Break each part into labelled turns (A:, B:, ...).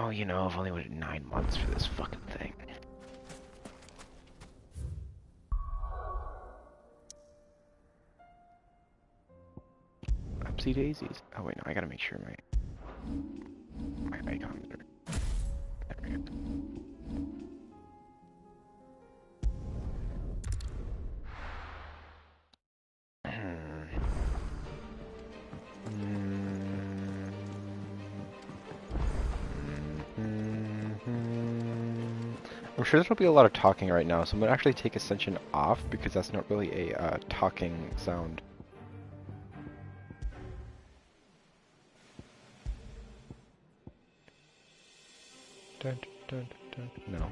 A: Oh, you know, I've only waited 9 months for this fucking thing. Upsy daisies. Oh wait, no, I gotta make sure my icons are. There we go. I'm sure there'll be a lot of talking right now, so I'm gonna actually take Ascension off because that's not really a talking sound. Dun, dun, dun, dun. No.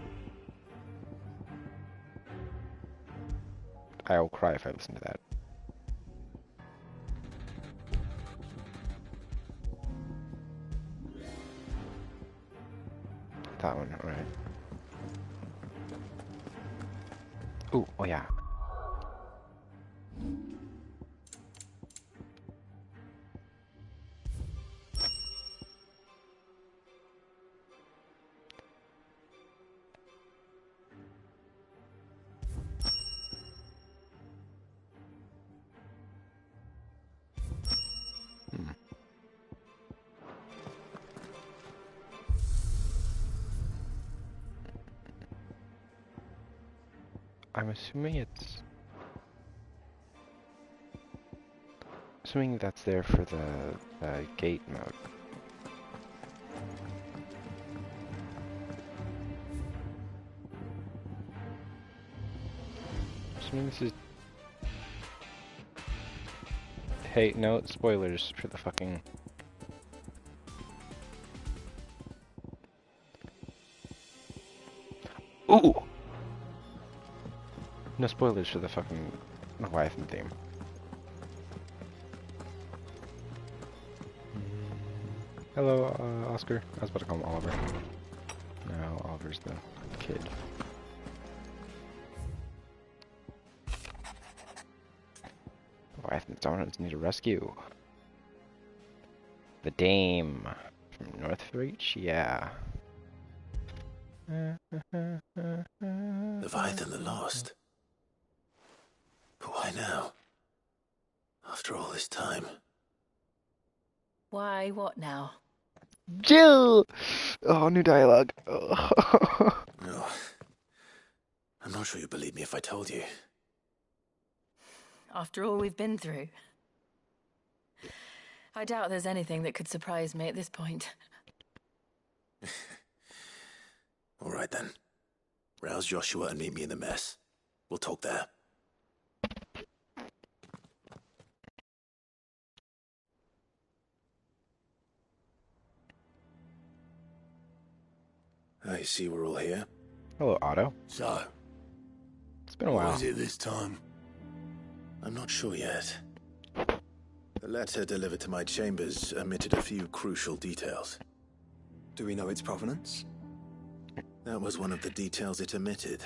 A: I will cry if I listen to that. That one, alright. Ooh, oh yeah. I'm assuming that's there for the gate mode. Assuming this is. Hey, no spoilers for the fucking. Ooh! No spoilers for the fucking Leviathan theme. Hello, Oscar. I was about to call him Oliver. No, Oliver's the kid. Leviathan dominants need a rescue. The Dame from Northreach, yeah.
B: Leviathan the Lost. But why now? After all this time.
C: Why, what now?
A: Jill! Oh, new dialogue. Oh.
B: No. I'm not sure you'd believe me if I told you.
C: After all we've been through. I doubt there's anything that could surprise me at this point.
B: All right then. Rouse Joshua and meet me in the mess. We'll talk there. I see we're all here.
A: Hello, Otto.
D: So,
A: It's been a while.
D: what is it this time?
B: I'm not sure yet. The letter delivered to my chambers omitted a few crucial details.
E: Do we know its provenance?
B: That was one of the details it omitted.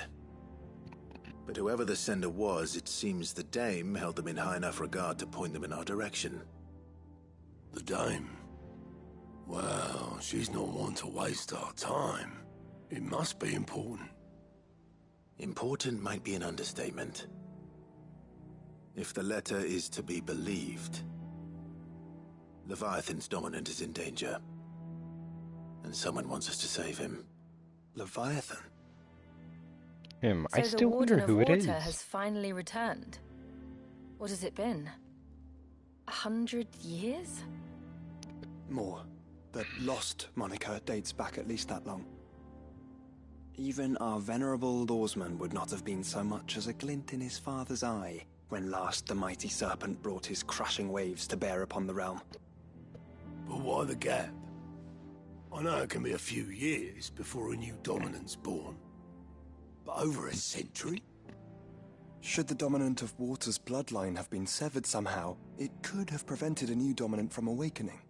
B: But whoever the sender was, it seems the Dame held them in high enough regard to point them in our direction.
D: The Dame? Well, she's not one to waste our time. It must be important.
B: Important might be an understatement. If the letter is to be believed, Leviathan's dominant is in danger. And someone wants us to save him.
E: Leviathan?
A: Him.
C: So
A: I still wonder who it is.
C: The Warden of Water has finally returned. What has it been? 100 years?
E: More. The Lost moniker dates back at least that long. Even our venerable lawsman would not have been so much as a glint in his father's eye when last the mighty serpent brought his crushing waves to bear upon the realm.
D: But why the gap? I know it can be a few years before a new dominant's born. But over a century?
E: Should the dominant of Water's bloodline have been severed somehow, it could have prevented a new dominant from awakening.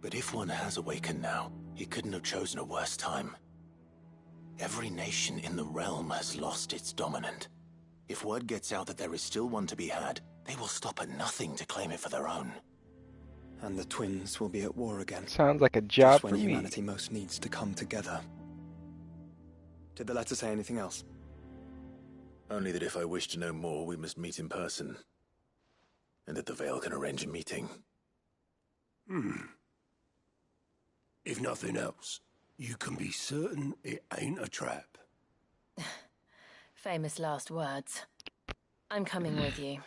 B: But if one has awakened now, he couldn't have chosen a worse time. Every nation in the realm has lost its dominant. If word gets out that there is still one to be had, they will stop at nothing to claim it for their own.
E: and the twins will be at war again.
A: Sounds like a job
E: Just
A: for
E: when
A: me.
E: humanity most needs to come together. Did the letter say anything else?
B: Only that if I wish to know more, we must meet in person. And that the Vale can arrange a meeting.
D: If nothing else, you can be certain it ain't a trap.
C: Famous last words. I'm coming with you.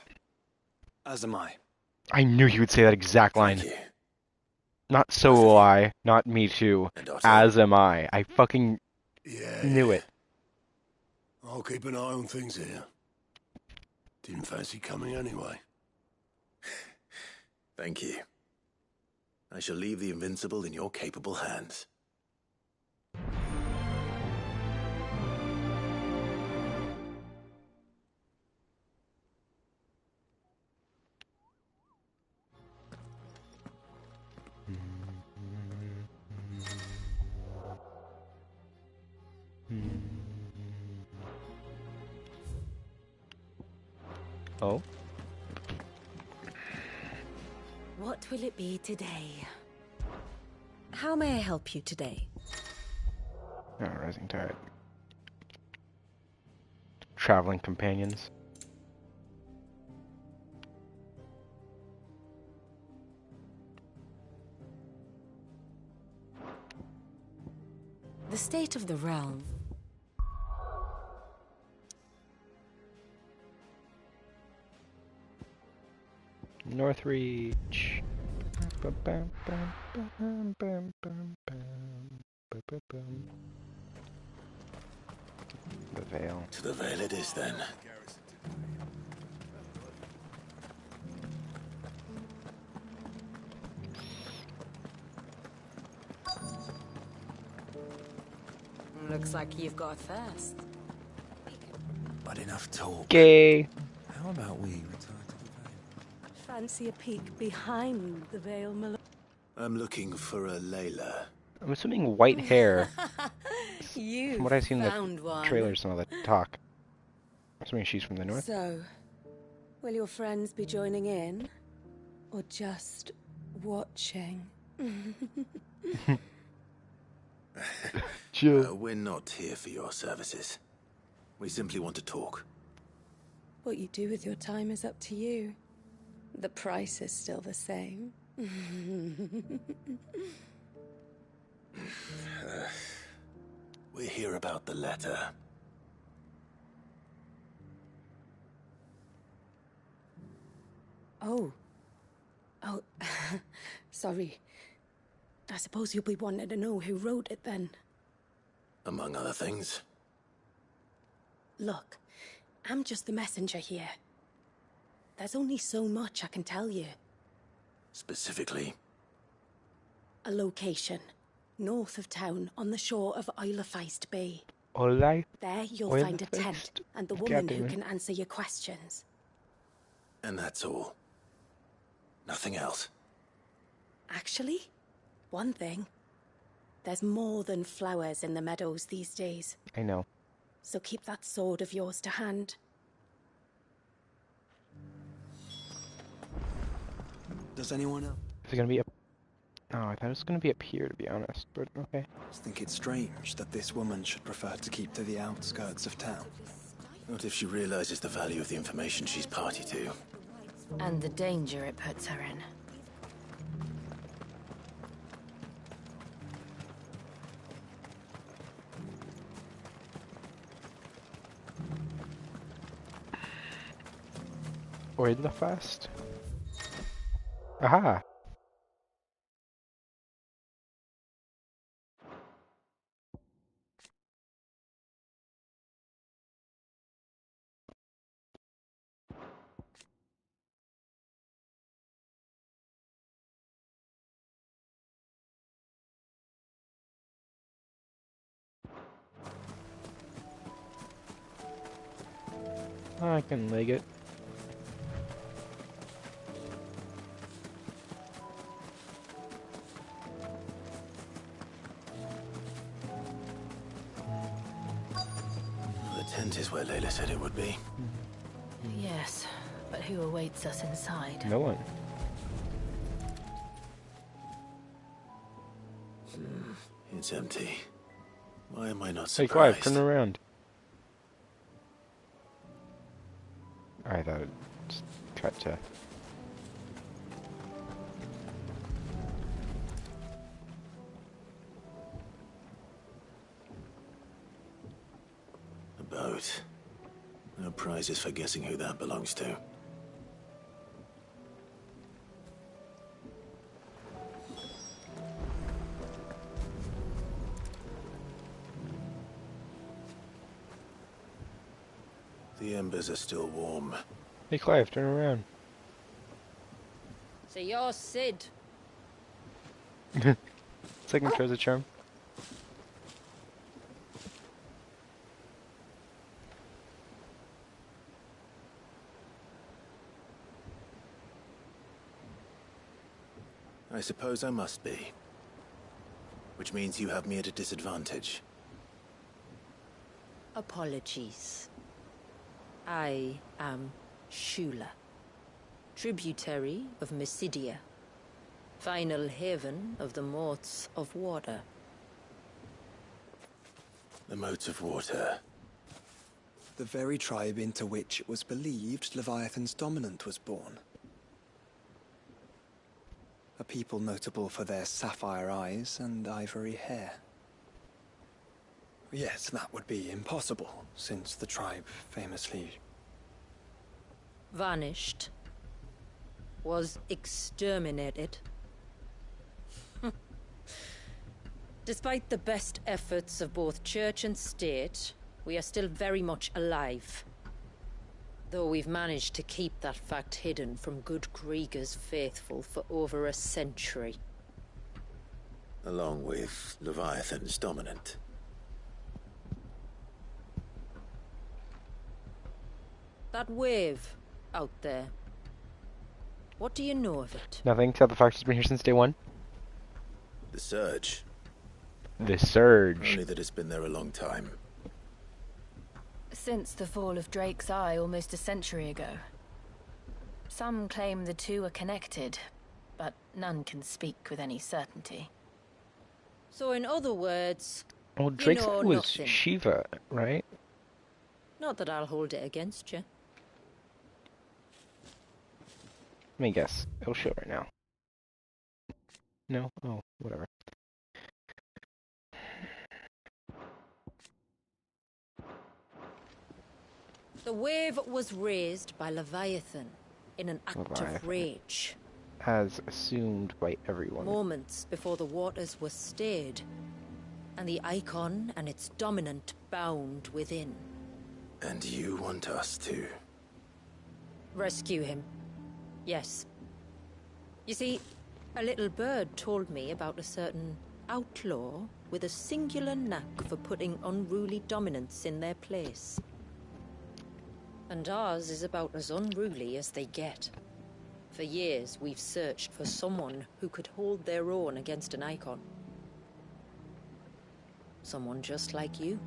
E: As am I.
A: I knew he would say that exact line.
B: Thank you.
A: Not so will I, not me too.
B: And Otto.
A: As am I. I fucking
D: Yeah.
A: knew it.
D: I'll keep an eye on things here. Didn't fancy coming anyway.
B: Thank you. I shall leave the Invincible in your capable hands.
A: Oh?
F: What will it be today? How may I help you today?
A: Oh, Rising Tide. Traveling companions.
F: The state of the realm.
A: Northreach. The Vale.
B: To the Vale it is then.
F: Looks like you've got a thirst.
B: But enough talk.
A: Gay.
B: How about we return to the Vale?
F: Fancy a peek behind the veil, my lord?
B: I'm looking for a Layla.
A: I'm assuming white hair.
F: You
A: From what I've seen in
F: found
A: the
F: one.
A: trailers and all the talk. I'm assuming she's from the north.
F: So, will your friends be joining in? Or just watching?
B: We're not here for your services. We simply want to talk.
F: What you do with your time is up to you. The price is still the same.
B: We're here about the letter.
F: Oh, sorry. I suppose you'll be wanting to know who wrote it then.
B: Among other things.
F: Look, I'm just the messenger here. There's only so much I can tell you.
B: Specifically.
F: A location, north of town, on the shore of Isle of Feist Bay.
A: Olai.
F: There you'll
A: Isle
F: find a
A: of
F: tent,
A: Feist.
F: and the woman who
A: Goddamn.
F: can answer your questions.
B: And that's all. Nothing else.
F: Actually, one thing. There's more than flowers in the meadows these days.
A: I know.
F: So keep that sword of yours to hand.
E: Does anyone else
A: Is it gonna be up? Oh, I thought it was gonna be up here, to be honest. But okay.
E: think it's strange that this woman should prefer to keep to the outskirts of town?
B: What if she realizes the value of the information she's party to?
C: And the danger it puts her in.
A: Or the fast. Aha! I can leg it.
B: The tent is where Layla said it would be.
C: Yes, but who awaits us inside?
A: No one.
B: It's empty. Why am I not
A: Hey,
B: surprised?
A: Clive, turn around. I thought it just cut to...
B: A boat. No prizes for guessing who that belongs to. The embers are still warm.
A: Hey, Clive, turn around.
C: So you're Sid.
A: Second treasure charm.
B: I suppose I must be. Which means you have me at a disadvantage.
C: Apologies. I am Shula, tributary of Mysidia, final haven of the Moats of Water.
B: The Moats of Water.
E: The very tribe into which it was believed Leviathan's dominant was born. A people notable for their sapphire eyes and ivory hair. Yes, that would be impossible, since the tribe famously...
C: Vanished. Was exterminated. Despite the best efforts of both church and state, we are still very much alive. Though we've managed to keep that fact hidden from good Krieger's faithful for over a century.
B: Along with Leviathan's dominant.
C: That wave out there. What do you know of it?
A: Nothing, except the fact it's been here since day one.
B: The Surge.
A: The Surge.
B: Only that it's been there a long time.
C: Since the fall of Drake's Eye almost a century ago. Some claim the two are connected, but none can speak with any certainty. So in other words,
A: Well, Drake's
C: know
A: Eye was
C: nothing.
A: Shiva, right?
C: Not that I'll hold it against you.
A: Let me guess. It'll show right now. No? Oh, whatever.
C: The wave was raised by Leviathan in an act
A: Leviathan.
C: of rage.
A: As assumed by everyone.
C: Moments before the waters were stayed, and the icon and its dominant bound within.
B: And you want us to?
C: Rescue him. Yes. You see, a little bird told me about a certain outlaw with a singular knack for putting unruly dominants in their place. And ours is about as unruly as they get. For years, we've searched for someone who could hold their own against an icon. Someone just like you.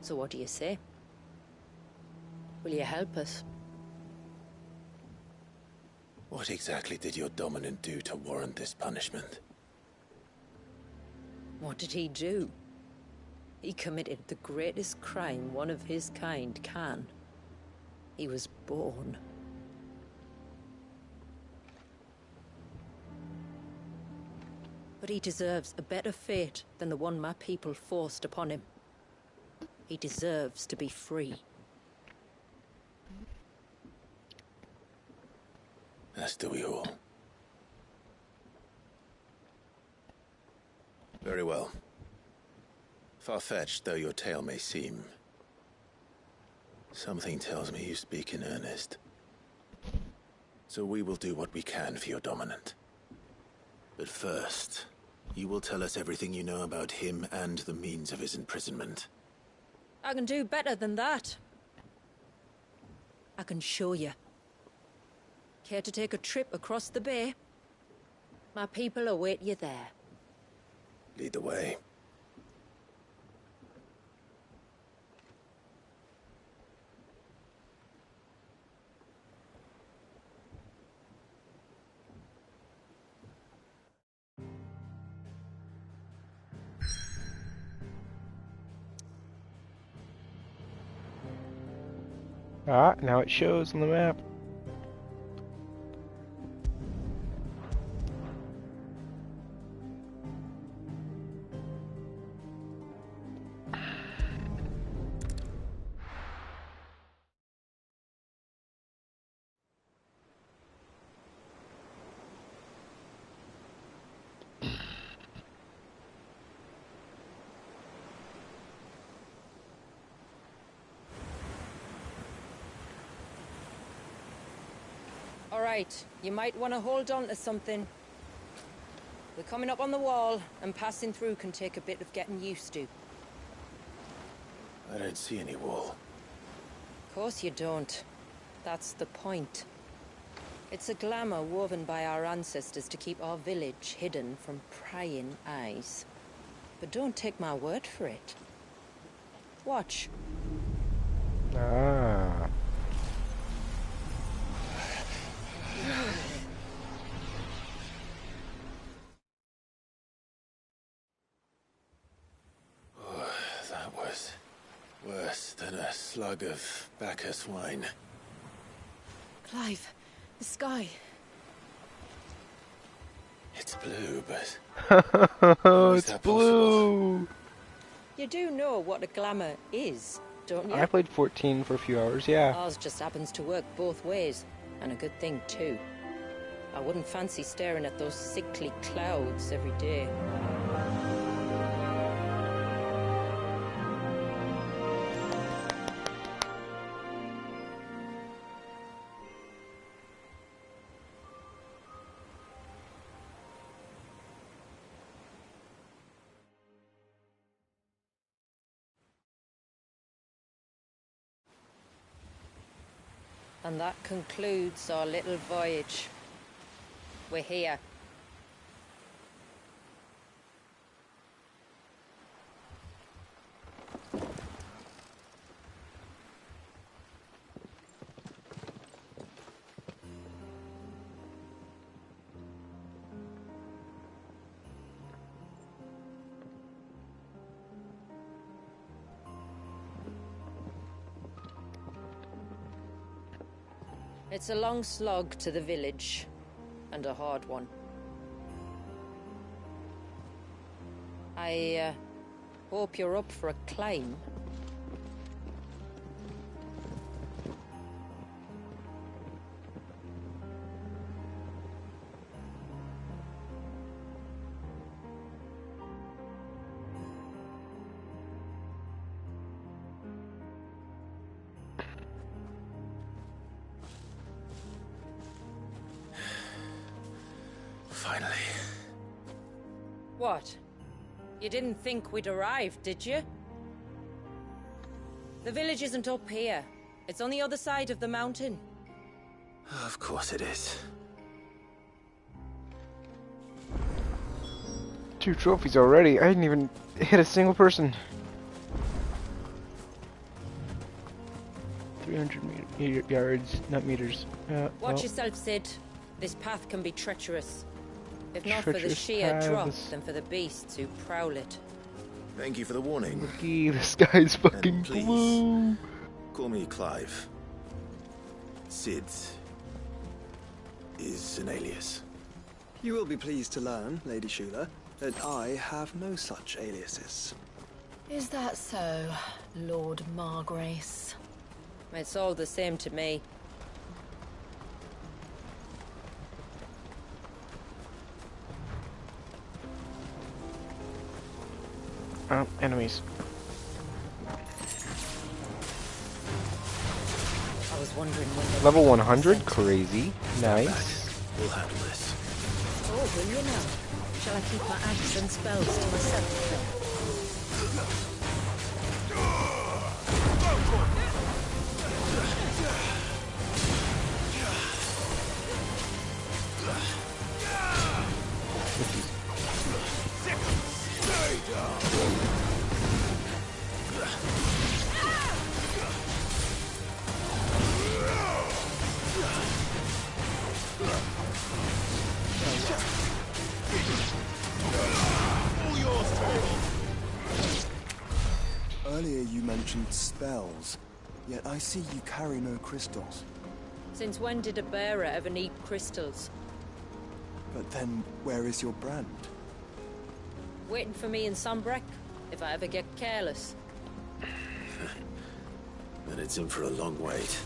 C: So what do you say? Will you help us?
B: What exactly did your dominant do to warrant this punishment?
C: What did he do? He committed the greatest crime one of his kind can. He was born. But he deserves a better fate than the one my people forced upon him. He deserves to be free.
B: As do we all. Very well. Far-fetched though your tale may seem, something tells me you speak in earnest. So we will do what we can for your dominant. But first, you will tell us everything you know about him and the means of his imprisonment.
C: I can do better than that. I can show you. Care to take a trip across the bay? My people await you there.
B: Lead the way.
A: Ah, now it shows on the map.
C: All right, you might want to hold on to something. We're coming up on the wall, and passing through can take a bit of getting used to.
B: I don't see any wall.
C: Of course you don't. That's the point. It's a glamour woven by our ancestors to keep our village hidden from prying eyes. But don't take my word for it. Watch.
A: Ah.
B: That was worse than a slug of Bacchus wine.
F: Clive, the sky.
B: It's blue, but
A: Oh,
B: is
A: it's
B: that
A: blue.
C: You do know what a glamour is, don't you?
A: I played 14 for a few hours, yeah.
C: Ours just happens to work both ways, and a good thing too. I wouldn't fancy staring at those sickly clouds every day. And that concludes our little voyage. We're here. It's a long slog to the village, and a hard one. I hope you're up for a climb.
B: Finally.
C: What? You didn't think we'd arrived, did you? The village isn't up here. It's on the other side of the mountain.
B: Of course it is.
A: 2 trophies already. I didn't even hit a single person. 300 yards, not meters.
C: Watch yourself, Sid. This path can be treacherous. If not for the
A: Treacherous
C: sheer drop,
A: paths.
C: then for the beasts who prowl it.
B: Thank you for the warning.
A: Looky, the sky's fucking
B: please.
A: blue.
B: Call me Clive. Sid is an alias.
E: You will be pleased to learn, Lady Shula, that I have no such aliases.
F: Is that so, Lord Margrace?
C: It's all the same to me.
A: Enemies.
C: I was wondering when the
A: Level 100, crazy. Nice.
B: We'll handle this.
C: Oh, will you now? Shall I keep my axe and spells to myself then?
E: Earlier you mentioned spells. Yet I see you carry no crystals.
C: Since when did a bearer ever need crystals?
E: But then, where is your brand?
C: Waiting for me in Sombrek, if I ever get careless.
B: Then it's in for a long wait.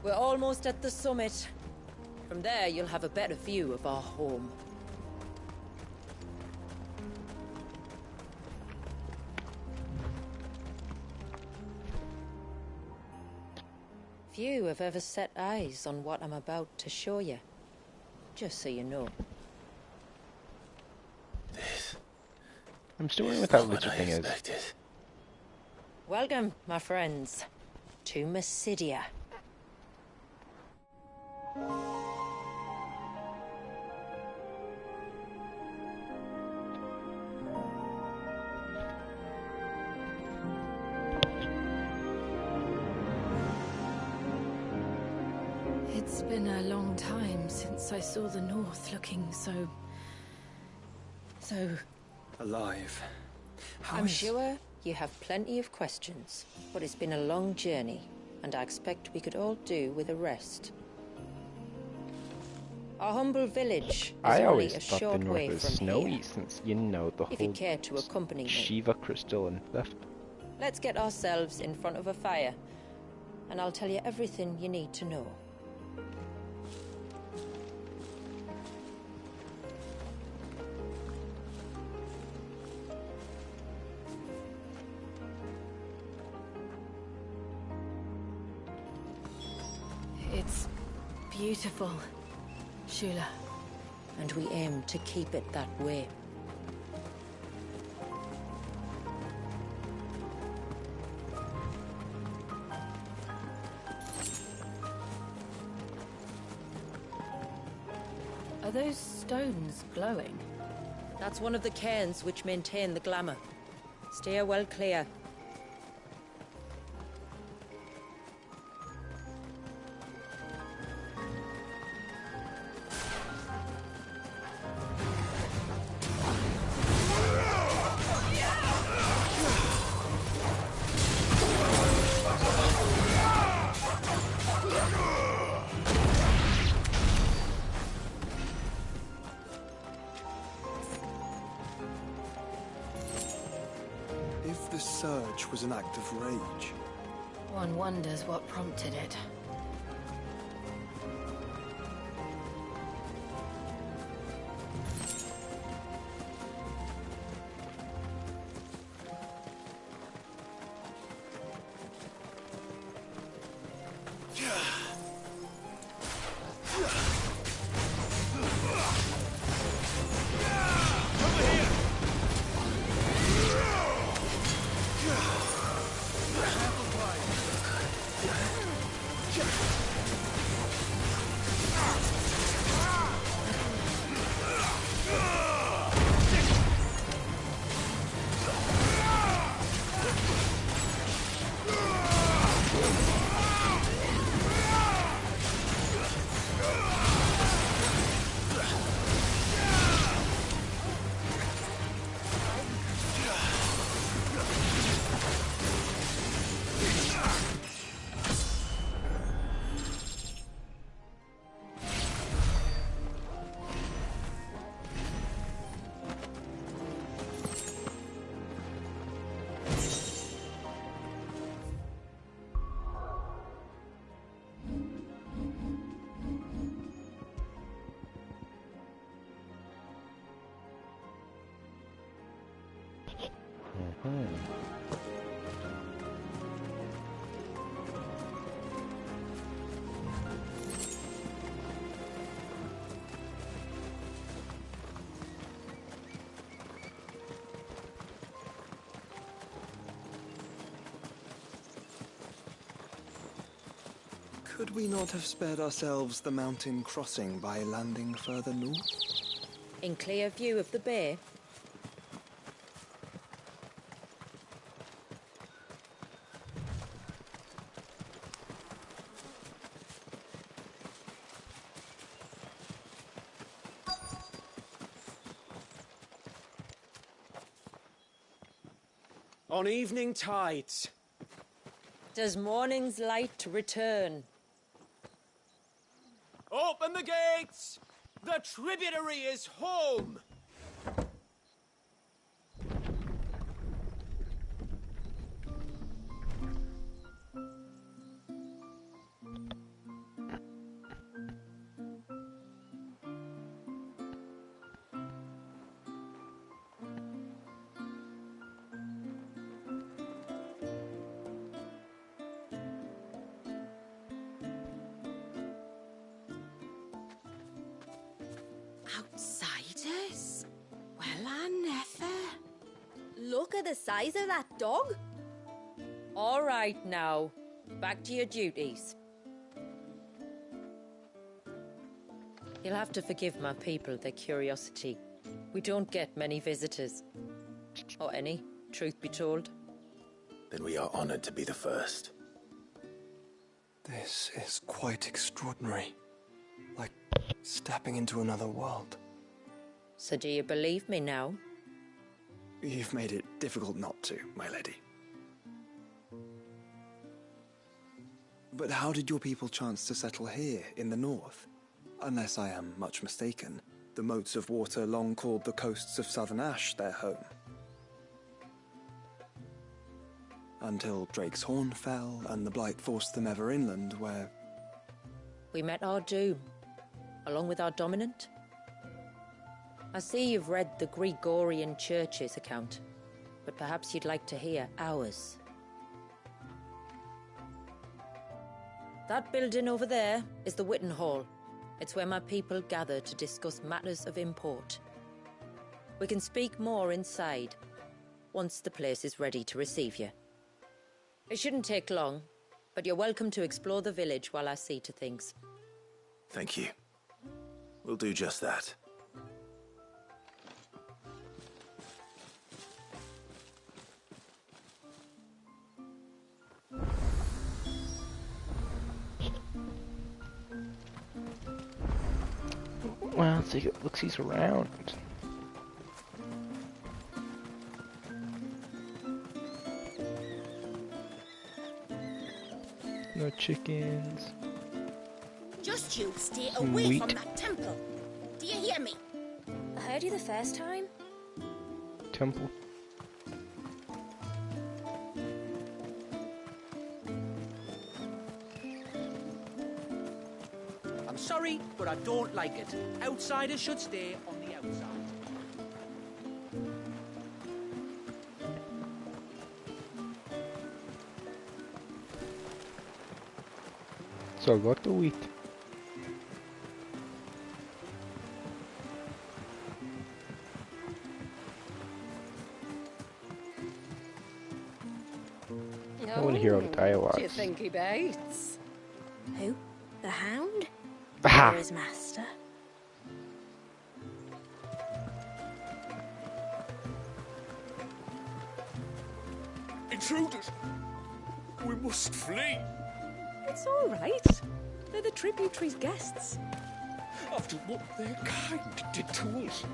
C: We're almost at the summit. From there, you'll have a better view of our home. Few have ever set eyes on what I'm about to show you. Just so you know.
A: I'm still wondering what that
B: Not
A: Witcher
B: what I
A: thing is.
B: expected.
C: Welcome, my friends, to Mysidia.
F: It's been a long time since I saw the North looking so
E: Alive. How
C: I'm
E: is-
C: sure you have plenty of questions, but it's been a long journey, and I expect we could all do with a rest. Our humble village is
A: I
C: only
A: always
C: a
A: thought the
C: short
A: north
C: way
A: was
C: from
A: snowy
C: here.
A: since, you know, the
C: If you
A: whole
C: care to accompany me.
A: Shiva crystal and stuff.
C: Let's get ourselves in front of a fire, and I'll tell you everything you need to know.
F: It's beautiful, Shula.
C: And we aim to keep it that way.
F: Are those stones glowing?
C: That's one of the cairns which maintain the glamour. Steer well clear.
E: If the surge was an act of rage,
F: One wonders what prompted it.
E: Could we not have spared ourselves the mountain crossing by landing further north?
C: In clear view of the bay?
G: On evening tides.
C: Does morning's light return?
G: Open the gates! The tributary is home!
F: Outsiders? Well, I never. Look at the size of that dog.
C: All right now, back to your duties. You'll have to forgive my people their curiosity. We don't get many visitors. Or any, truth be told.
B: Then we are honored to be the first.
E: This is quite extraordinary. Like stepping into another world.
C: So do you believe me now?
E: You've made it difficult not to, my lady. But how did your people chance to settle here in the north? Unless I am much mistaken, the moats of water long called the coasts of Southern Ash their home. Until Drake's Horn fell and the Blight forced them ever inland, where...
C: We met our doom, along with our dominant. I see you've read the Gregorian Church's account, but perhaps you'd like to hear ours. That building over there is the Witten Hall. It's where my people gather to discuss matters of import. We can speak more inside, once the place is ready to receive you. It shouldn't take long, but you're welcome to explore the village while I see to things.
B: Thank you. We'll do just that.
A: Well, let's take a look-sees around. No chickens.
F: Just you stay
A: Some
F: away
A: wheat.
F: from that temple. Do you hear me? I heard you the first time.
A: Temple.
G: I'm sorry, but I don't like it. Outsiders should stay on the outside.
A: So got the wheat. I want to hear all the dialogues.
F: Do you think he bites? Who? The Hound?
A: Aha!
F: Or his master?
D: Intruders! We must flee!
H: It's all right. They're the tributary's guests.
D: After what their kind did to us.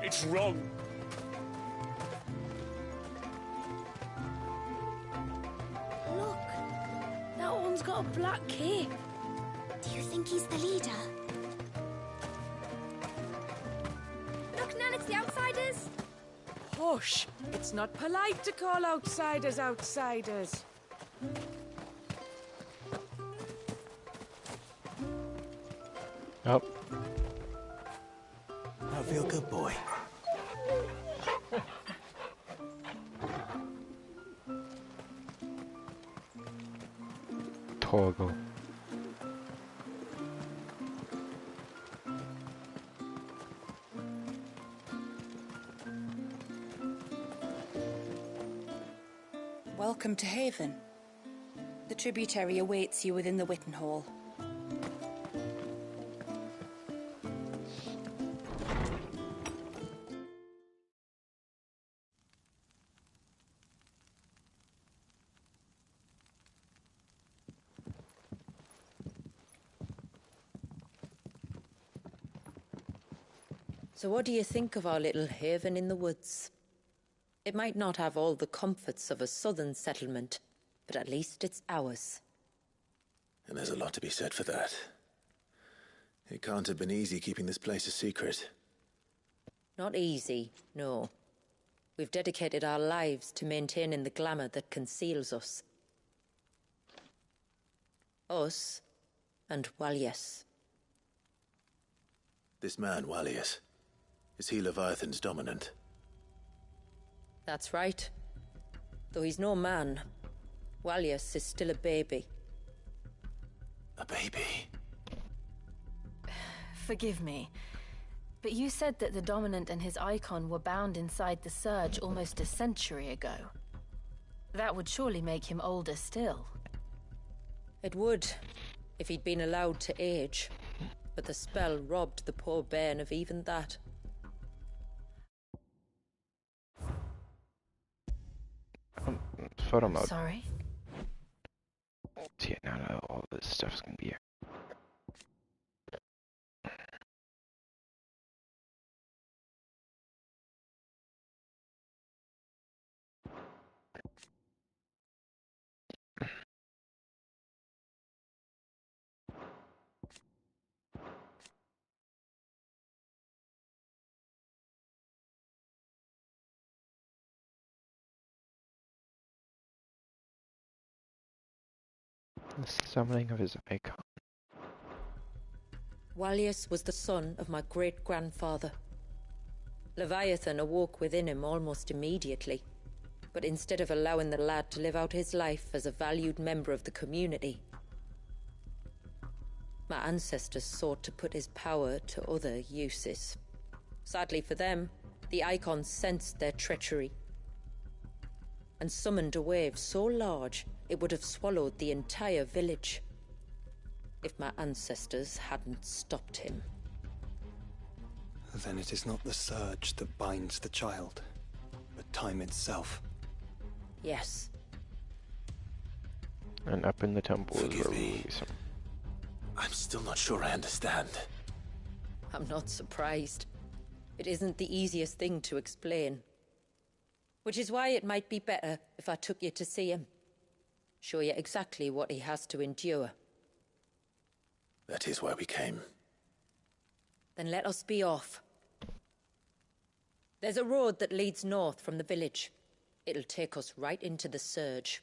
D: It's wrong.
F: Look, that one's got a black cape. Do you think he's the leader? Look, Nan, it's the outsiders.
H: Hush! It's not polite to call outsiders outsiders.
A: Oh,
B: I feel good, boy.
A: Toggle.
I: Welcome to Haven. The
F: tributary awaits you within the Witten Hall.
C: So what do you think of our little haven in the woods? It might not have all the comforts of a southern settlement, but at least it's ours.
B: And there's a lot to be said for that. It can't have been easy keeping this place a secret.
C: Not easy, no. We've dedicated our lives to maintaining the glamour that conceals us. Us and Walyas.
B: This man, Walyas, is he Leviathan's dominant?
C: That's right. Though he's no man, Walyas is still a baby.
B: A baby?
I: Forgive me, but you said that the Dominant and his icon were bound inside the Surge almost a century ago. That would surely make him older still.
C: It would, if he'd been allowed to age. But the spell robbed the poor bairn of even that.
A: Photo mode.
I: Sorry?
A: Yeah, now all this stuff's gonna be here. The summoning of his icon.
C: Walyas was the son of my great-grandfather. Leviathan awoke within him almost immediately, but instead of allowing the lad to live out his life as a valued member of the community, my ancestors sought to put his power to other uses. Sadly for them, the icon sensed their treachery and summoned a wave so large it would have swallowed the entire village if my ancestors hadn't stopped him.
E: Then it is not the Surge that binds the child, but time itself.
C: Yes.
A: And up in the temple is
B: Forgive
A: where we
B: me.
A: release him.
B: I'm still not sure I understand.
C: I'm not surprised. It isn't the easiest thing to explain. Which is why it might be better if I took you to see him. Show you exactly what he has to endure.
B: That is why we came.
C: Then let us be off. There's a road that leads north from the village. It'll take us right into the Surge.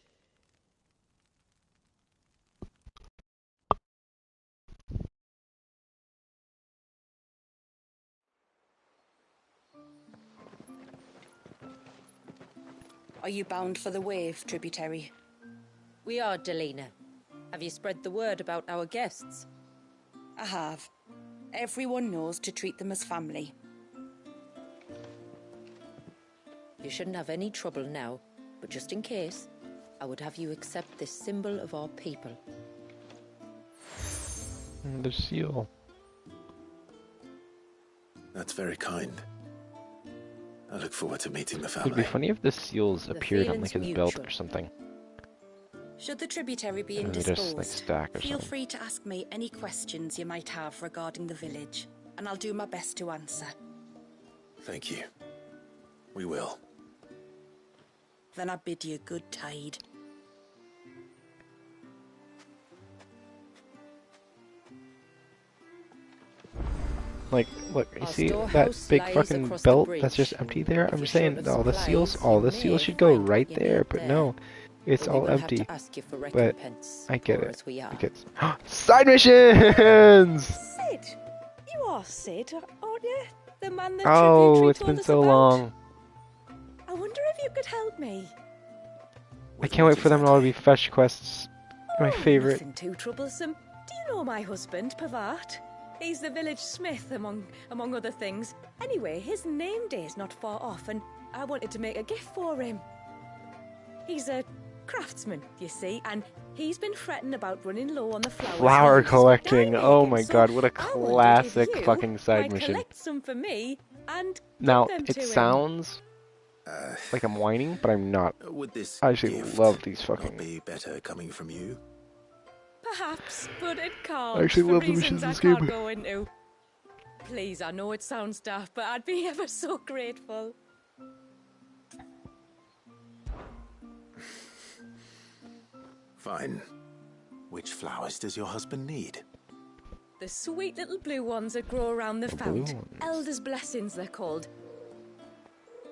F: Are you bound for the Wave, tributary?
C: We are, Delina. Have you spread the word about our guests?
F: I have. Everyone knows to treat them as family.
C: You shouldn't have any trouble now, but just in case, I would have you accept this symbol of our people.
A: The seal.
B: That's very kind. I look forward to meeting the
A: It'd be
B: family.
A: funny if the seals
C: The
A: appeared on like his
C: feeling's
A: belt
C: mutual.
A: or something.
F: Should the tributary be
A: And they just like
F: indisposed,
A: stack or
F: feel
A: something.
F: free to ask me any questions you might have regarding the village, and I'll do my best to answer.
B: Thank you. We will.
F: Then I bid you good tide.
A: Like, look, you
C: Our
A: see that
C: storehouse
A: big
C: lies
A: fucking
C: across the
A: belt
C: bridge.
A: that's just empty there?
C: If
A: I'm
C: you're
A: just saying,
C: short of
A: all the seals,
C: supplies,
A: all
C: you
A: the seals
C: may
A: should go
C: find
A: right
C: what you
A: there,
C: need
A: but
C: there.
A: no, it's
C: But we
A: all
C: will have
A: empty.
C: to ask you for
A: But
C: recompense,
A: I get
C: poor
A: it,
C: as we are.
A: because side missions!
H: Sid! You are Sid, aren't you? The man the
A: Oh,
H: tributary
A: it's
H: told
A: been
H: us
A: so
H: about?
A: long.
H: I wonder if you could help me.
A: I can't wait for them all to be fetch quests. My
H: Oh,
A: favorite.
H: Nothing too troublesome. Do you know my husband, Pavat? He's the village smith, among other things. Anyway, his name day's not far off, and I wanted to make a gift for him. He's a craftsman, you see, and He's been fretting about running low on the flowers.
A: Flower
H: and
A: collecting.
H: dying
A: Oh
H: again,
A: my
H: so
A: god, what a
H: I wondered if
A: classic
H: you
A: fucking side
H: might
A: mission.
H: collect some for me and
A: Now,
H: give them
A: it
H: to him.
A: sounds like I'm whining, but I'm not.
B: Would this
A: I actually
B: gift
A: love these
B: not
A: fucking...
B: be better coming from you?
H: Perhaps, but it can't.
A: I actually
H: for
A: love the
H: reasons
A: missions in
H: I
A: this game.
H: can't go into. Please, I know it sounds daft, but I'd be ever so grateful.
B: Fine. Which flowers does your husband need?
H: The sweet little blue ones that grow around the fount. Elder's blessings, they're called.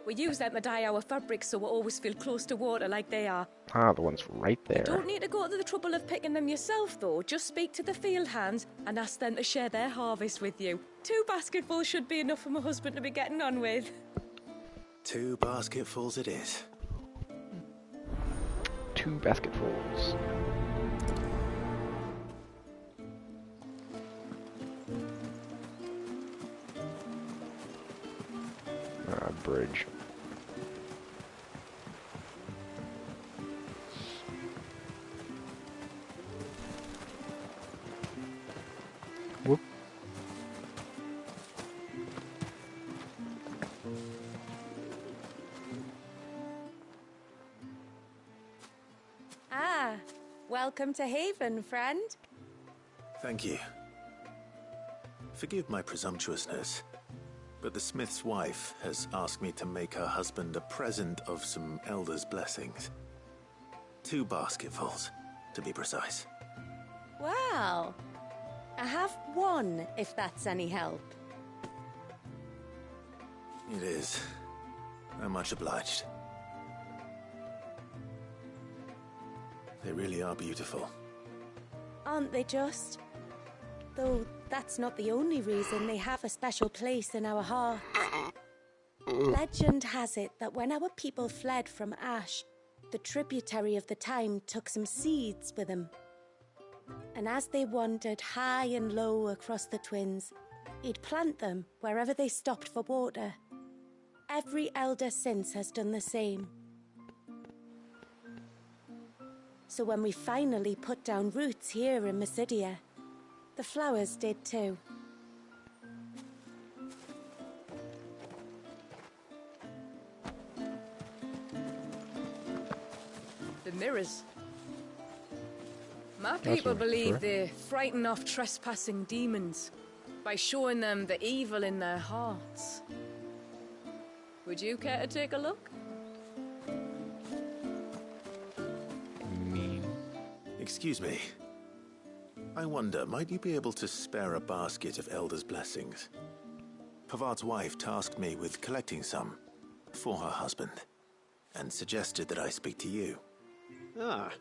H: We use them to dye our fabrics so we always feel close to water like they are.
A: Ah, the one's right
H: You
A: there.
H: don't need to go to the trouble of picking them yourself, though. Just speak to the field hands and ask them to share their harvest with you. 2 basketfuls should be enough for my husband to be getting on with.
B: 2 basketfuls it is.
A: 2 basketfuls. Bridge. Whoop.
F: Ah, welcome to Haven, friend.
B: Thank you. Forgive my presumptuousness, but the smith's wife has asked me to make her husband a present of some elder's blessings. 2 basketfuls, to be precise.
F: Well, I have 1, if that's any help.
B: It is. I'm much obliged. They really are beautiful.
F: Aren't they just? Though that's not the only reason they have a special place in our hearts. Legend has it that when our people fled from Ash, the tributary of the time took some seeds with them. And as they wandered high and low across the Twins, he'd plant them wherever they stopped for water. Every elder since has done the same. So when we finally put down roots here in Mysidia, the flowers did too.
H: The mirrors. My people believe they frighten off trespassing demons by showing them the evil in their hearts. Would you care to take a look?
B: Excuse me. I wonder, might you be able to spare a basket of Elder's blessings? Pavart's wife tasked me with collecting some for her husband, and suggested that I speak to you.
E: Ah.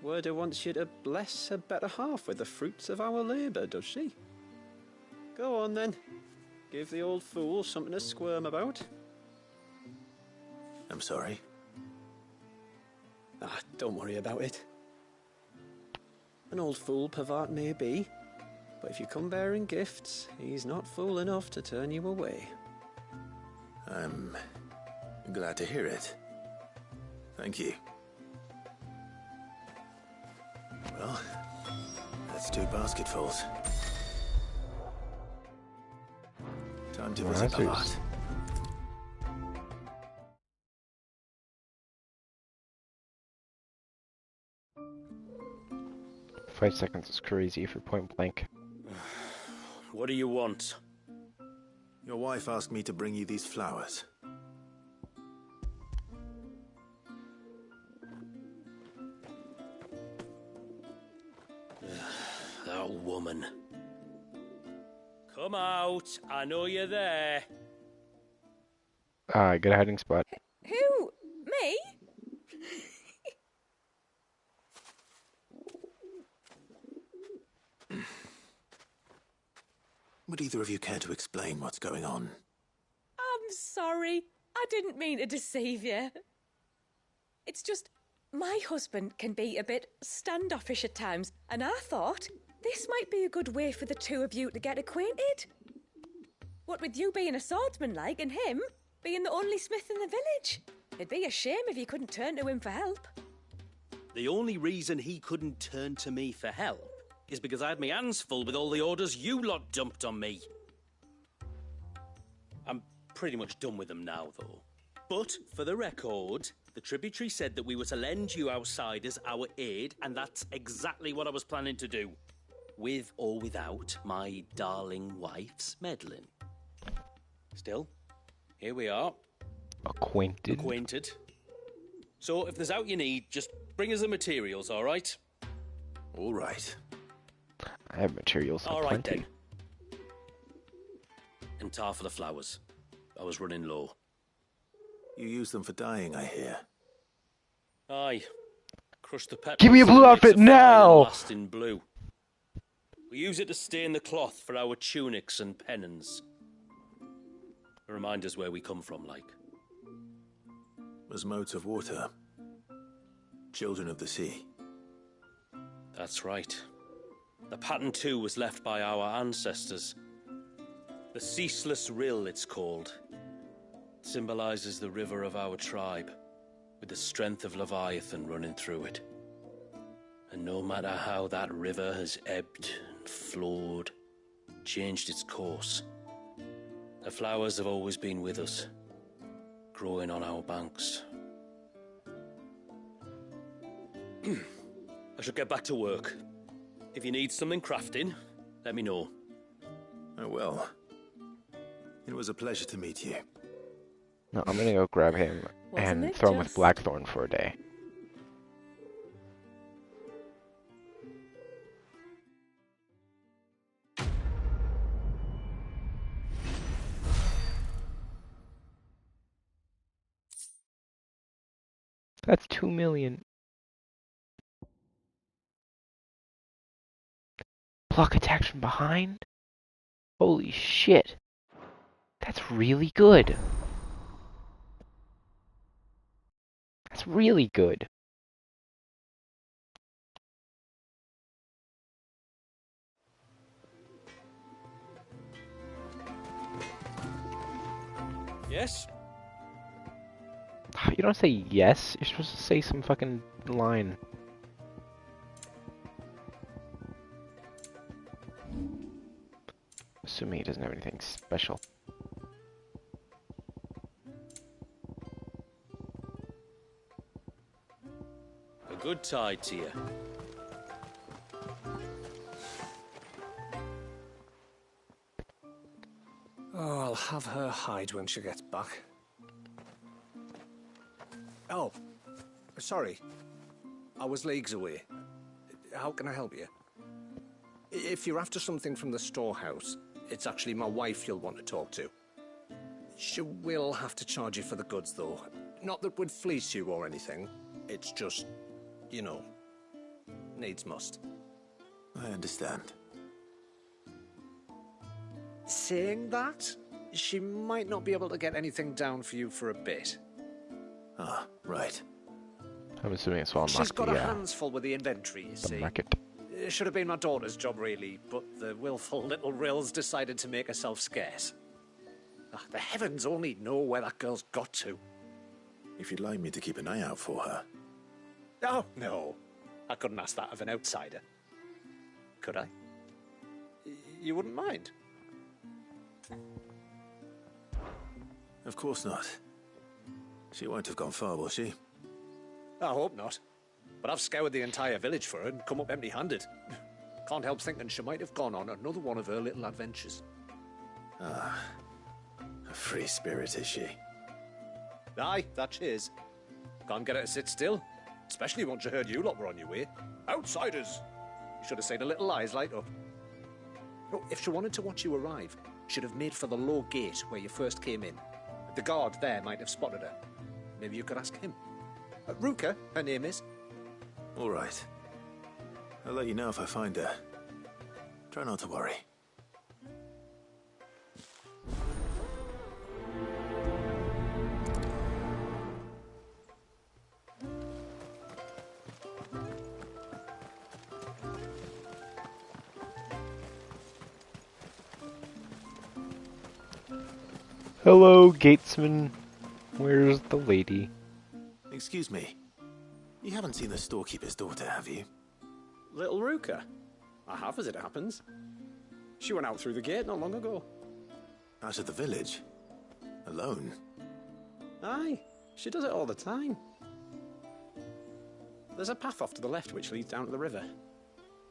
E: Werda wants you to bless her better half with the fruits of our labour, does she? Go on then. Give the old fool something to squirm about.
B: I'm sorry.
E: Ah, don't worry about it. An old fool Pavart may be, but if you come bearing gifts, he's not fool enough to turn you away.
B: I'm glad to hear it. Thank you. Well, that's 2 basketfuls. Time to visit Pavart.
A: 5 seconds is crazy for point blank.
J: What do you want?
B: Your wife asked me to bring you these flowers.
J: That woman. Come out. I know you're there.
A: Ah, get a hiding spot.
H: Who? Me?
B: Would either of you care to explain what's going on?
H: I'm sorry. I didn't mean to deceive you. It's just, my husband can be a bit standoffish at times, and I thought this might be a good way for the 2 of you to get acquainted. What with you being a swordsman like, and him being the only smith in the village. It'd be a shame if you couldn't turn to him for help.
J: The only reason he couldn't turn to me for help is because I had my hands full with all the orders you lot dumped on me. I'm pretty much done with them now, though. But, for the record, the tributary said that we were to lend you outsiders our aid, and that's exactly what I was planning to do. With or without my darling wife's meddling. Still, here we are.
A: Acquainted.
J: So, if there's out you need, just bring us the materials, all right?
B: All right.
A: I have materials.
J: All right, then. And tar for the flowers. I was running low.
B: You use them for dyeing, I hear.
J: Aye. Crush the pepper.
A: Give me a blue outfit now!
J: Last in blue. We use it to stain the cloth for our tunics and pennons. Remind us where we come from, like.
B: As modes of water. Children of the sea.
J: That's right. The pattern too was left by our ancestors. The Ceaseless Rill, it's called. It symbolizes the river of our tribe, with the strength of Leviathan running through it. And no matter how that river has ebbed and flowed, changed its course, the flowers have always been with us, growing on our banks. I should get back to work. If you need something crafting, let me know.
B: Oh, well. It was a pleasure to meet you.
A: No, I'm gonna go grab him and throw him with Blackthorn for a day. That's 2 million. Block attacks from behind? Holy shit. That's really good. That's really good.
J: Yes?
A: You don't say yes. You're supposed to say some fucking line. Assuming he doesn't have anything special.
J: A good tide to you.
K: Oh, I'll have her hide when she gets back. Oh, sorry. I was leagues away. How can I help you? If you're after something from the storehouse, it's actually my wife you'll want to talk to. She will have to charge you for the goods, though. Not that would fleece you or anything. It's just, you know, needs must.
B: I understand.
K: Saying that, she might not be able to get anything down for you for a bit.
B: Ah, right.
A: I'm assuming it's all
K: She's got her hands full with the inventory, you see.
A: Market.
K: It should have been my daughter's job, really, but the willful little Rills decided to make herself scarce. The heavens only know where that girl's got to.
B: If you'd like me to keep an eye out for her.
K: Oh, no. I couldn't ask that of an outsider. Could I? You wouldn't mind?
B: Of course not. She won't have gone far, will she?
K: I hope not. But I've scoured the entire village for her and come up empty-handed. Can't help thinking she might have gone on another one of her little adventures.
B: Ah, a free spirit, is she?
K: Aye, that she is. Can't get her to sit still. Especially once she heard you lot were on your way. Outsiders! You should have seen her little eyes light up. Oh, if she wanted to watch you arrive, she'd have made for the low gate where you first came in. The guard there might have spotted her. Maybe you could ask him. Ruka, her name is.
B: All right. I'll let you know if I find her. Try not to worry.
A: Hello, Gatesman. Where's the lady?
B: Excuse me. You haven't seen the storekeeper's daughter, have you?
L: Little Ruka? I have, as it happens. She went out through the gate not long ago.
B: Out of the village? Alone?
L: Aye, she does it all the time. There's a path off to the left which leads down to the river.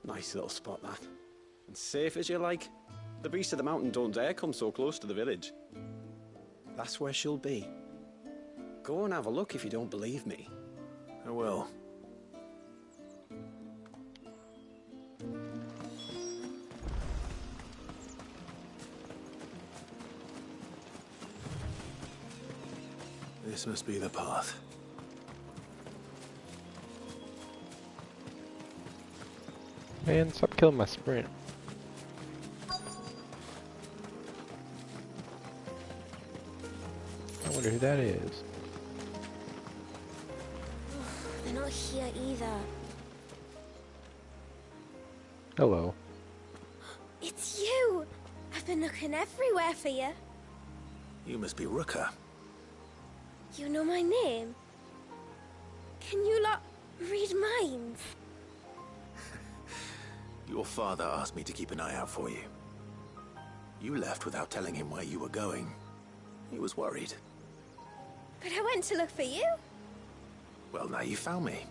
L: Nice little spot, that. And safe as you like. The beasts of the mountain don't dare come so close to the village. That's where she'll be. Go and have a look if you don't believe me.
B: I will. This must be the path.
A: Man, stop killing my sprint. I wonder who that is.
F: They're not here either.
A: Hello.
F: It's you! I've been looking everywhere for you.
B: You must be Ruka.
F: You know my name? Can you lot read minds?
B: Your father asked me to keep an eye out for you. You left without telling him where you were going. He was worried.
F: But I went to look for you.
B: Well, now you found me.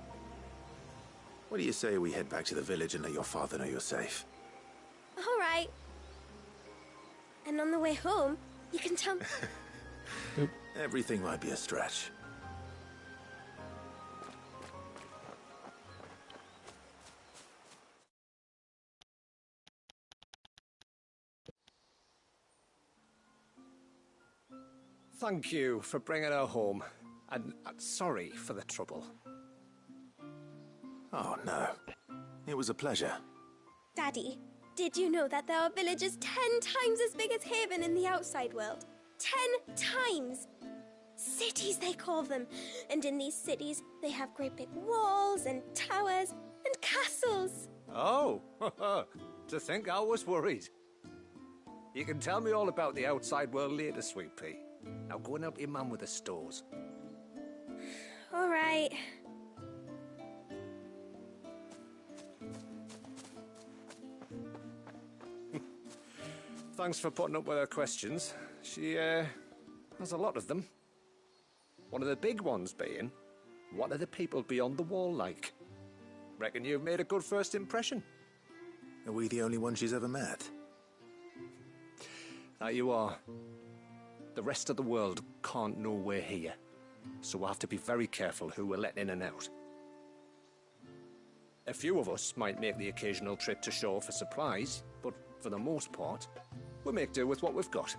B: What do you say we head back to the village and let your father know you're safe?
F: All right. And on the way home, you can tell me...
B: Everything might be a stretch.
K: Thank you for bringing her home. And sorry for the trouble.
B: Oh, no. It was a pleasure.
F: Daddy, did you know that there are villages 10 times as big as Haven in the outside world? 10 times! Cities, they call them. And in these cities, they have great big walls and towers and castles.
K: Oh, to think I was worried. You can tell me all about the outside world later, Sweet Pea. Now go and help your mum with the stores.
F: All right.
K: Thanks for putting up with her questions. She, has a lot of them. One of the big ones being, what are the people beyond the wall like? Reckon you've made a good first impression.
B: Are we the only ones she's ever met?
K: That you are. The rest of the world can't know we're here, so we'll have to be very careful who we're letting in and out. A few of us might make the occasional trip to shore for supplies, but for the most part, we make do with what we've got,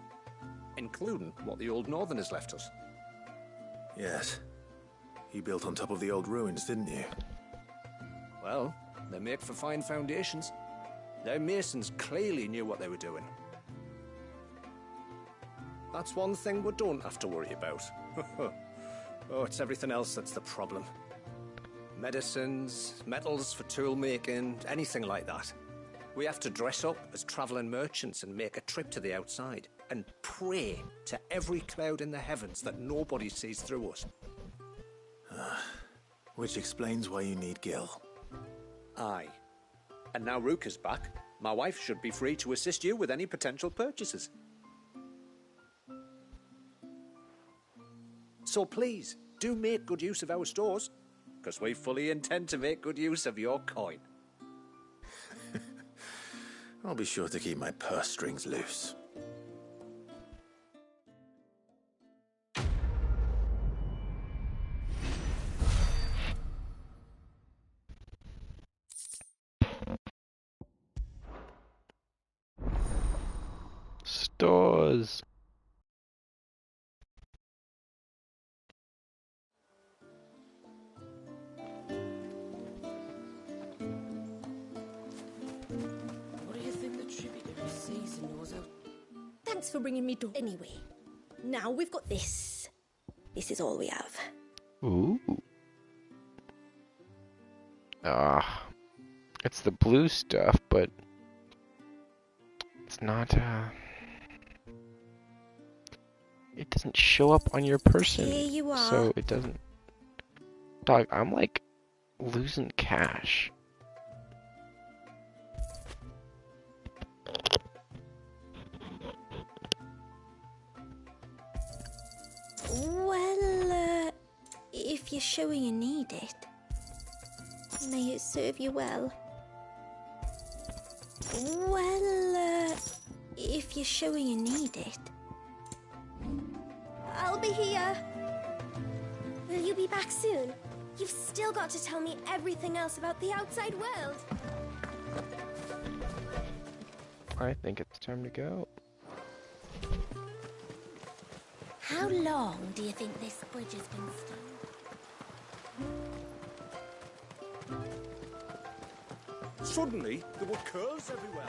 K: including what the old Northerners left us.
B: Yes. You built on top of the old ruins, didn't you?
K: Well, they make for fine foundations. Their masons clearly knew what they were doing. That's one thing we don't have to worry about. Oh, it's everything else that's the problem. Medicines, metals for tool making, anything like that. We have to dress up as travelling merchants and make a trip to the outside and pray to every cloud in the heavens that nobody sees through us.
B: Which explains why you need Gil.
L: Aye. And now Ruka's back, my wife should be free to assist you with any potential purchases. So please, do make good use of our stores, because we fully intend to make good use of your coin.
B: I'll be sure to keep my purse strings loose.
A: Stores.
F: Thanks for bringing me to... Anyway, now we've got this. This is all we have.
A: Ooh. It's the blue stuff, but it's not, it doesn't show up on your person.
F: Here you are.
A: So it doesn't... Dog, I'm like losing cash.
F: Well, if you're sure you need it, may it serve you well. Well, if you're sure you need it.
M: I'll be here. Will you be back soon? You've still got to tell me everything else about the outside world.
A: I think it's time to go.
F: How long do you think this bridge has been stone?
K: Suddenly, there were curls everywhere.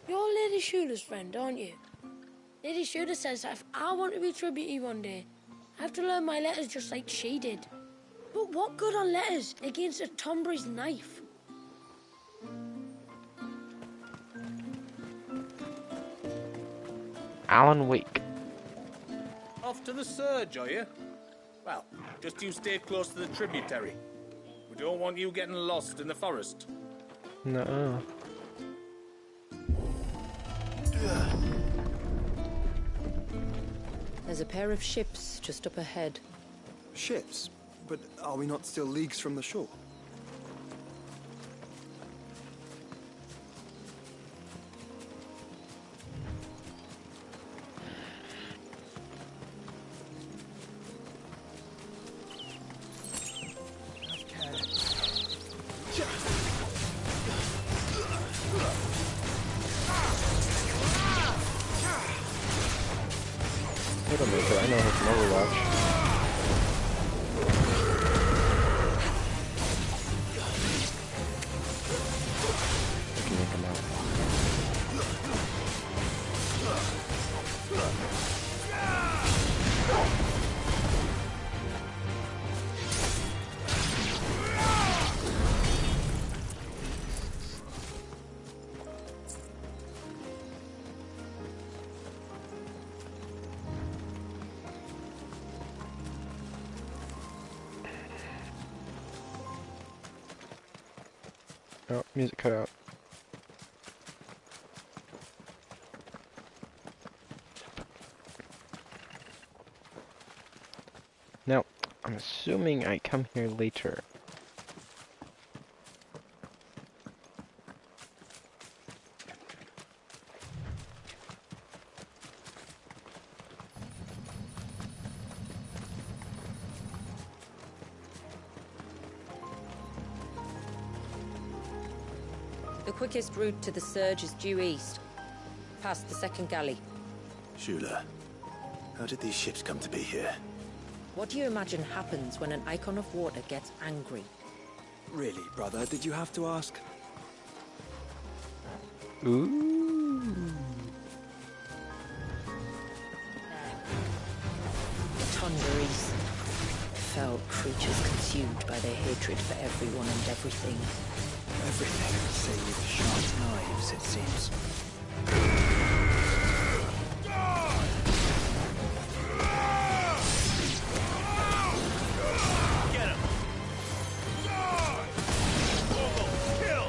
N: You're Lady Shula's friend, aren't you? Lady Shula says that if I want to be tributary one day, I have to learn my letters just like she did. But what good are letters against a Tombury's knife?
A: Alan Wake.
G: Off to the surge, are you? Well, just you stay close to the tributary. We don't want you getting lost in the forest.
A: No.
C: There's a pair of ships just up ahead.
E: Ships? But are we not still leagues from the shore?
A: It'll make it. I know her from Overwatch. I can make him out. Oh, music cut out. Now, I'm assuming I come here later.
C: The quickest route to the surge is due east, past the second galley.
B: Shula, how did these ships come to be here?
C: What do you imagine happens when an icon of water gets angry?
E: Really, brother, did you have to ask?
A: Ooh.
C: Tonderies. Fell creatures consumed by their hatred for everyone and everything.
E: Everything save sharp knives, it seems.
G: Get him! Kill!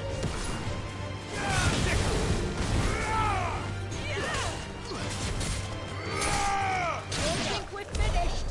N: Don't think we're finished.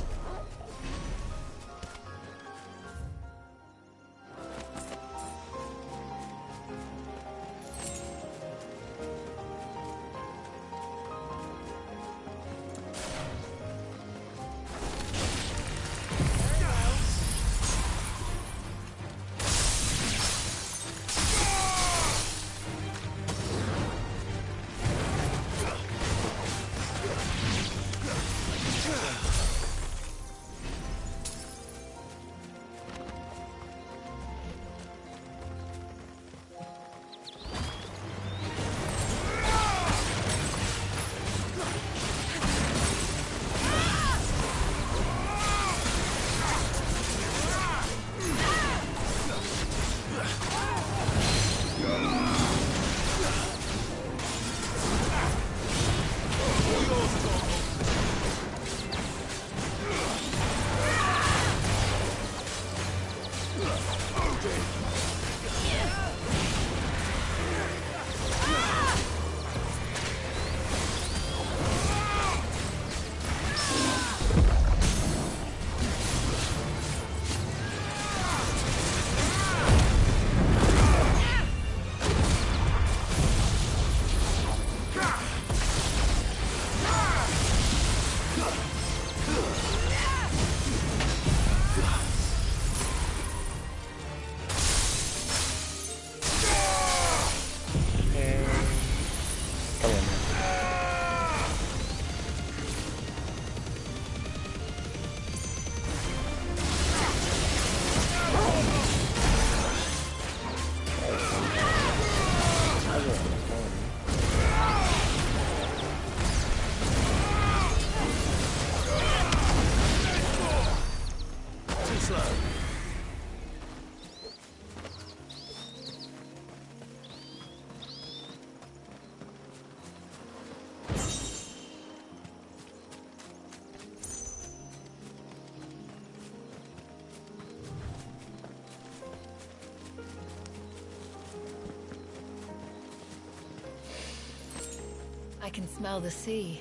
I: I can smell the sea.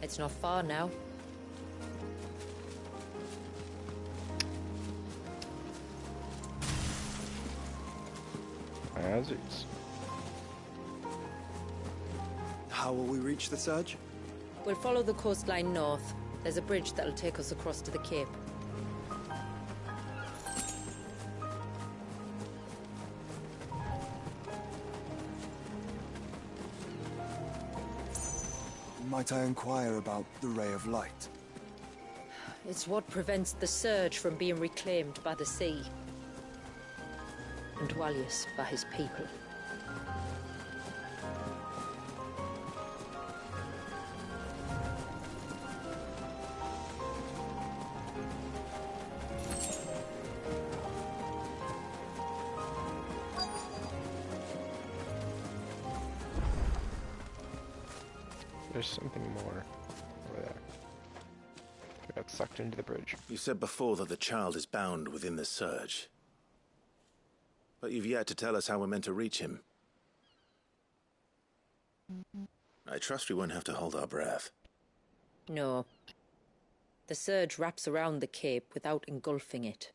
C: It's not far now.
A: Hazards.
E: How will we reach the surge?
C: We'll follow the coastline north. There's a bridge that'll take us across to the cape.
E: Might I inquire about the Ray of Light?
C: It's what prevents the surge from being reclaimed by the sea. And Dwalius by his people.
A: There's something more over there. We got sucked into the bridge.
B: You said before that the child is bound within the surge. But you've yet to tell us how we're meant to reach him. I trust we won't have to hold our breath.
C: No. The surge wraps around the cape without engulfing it.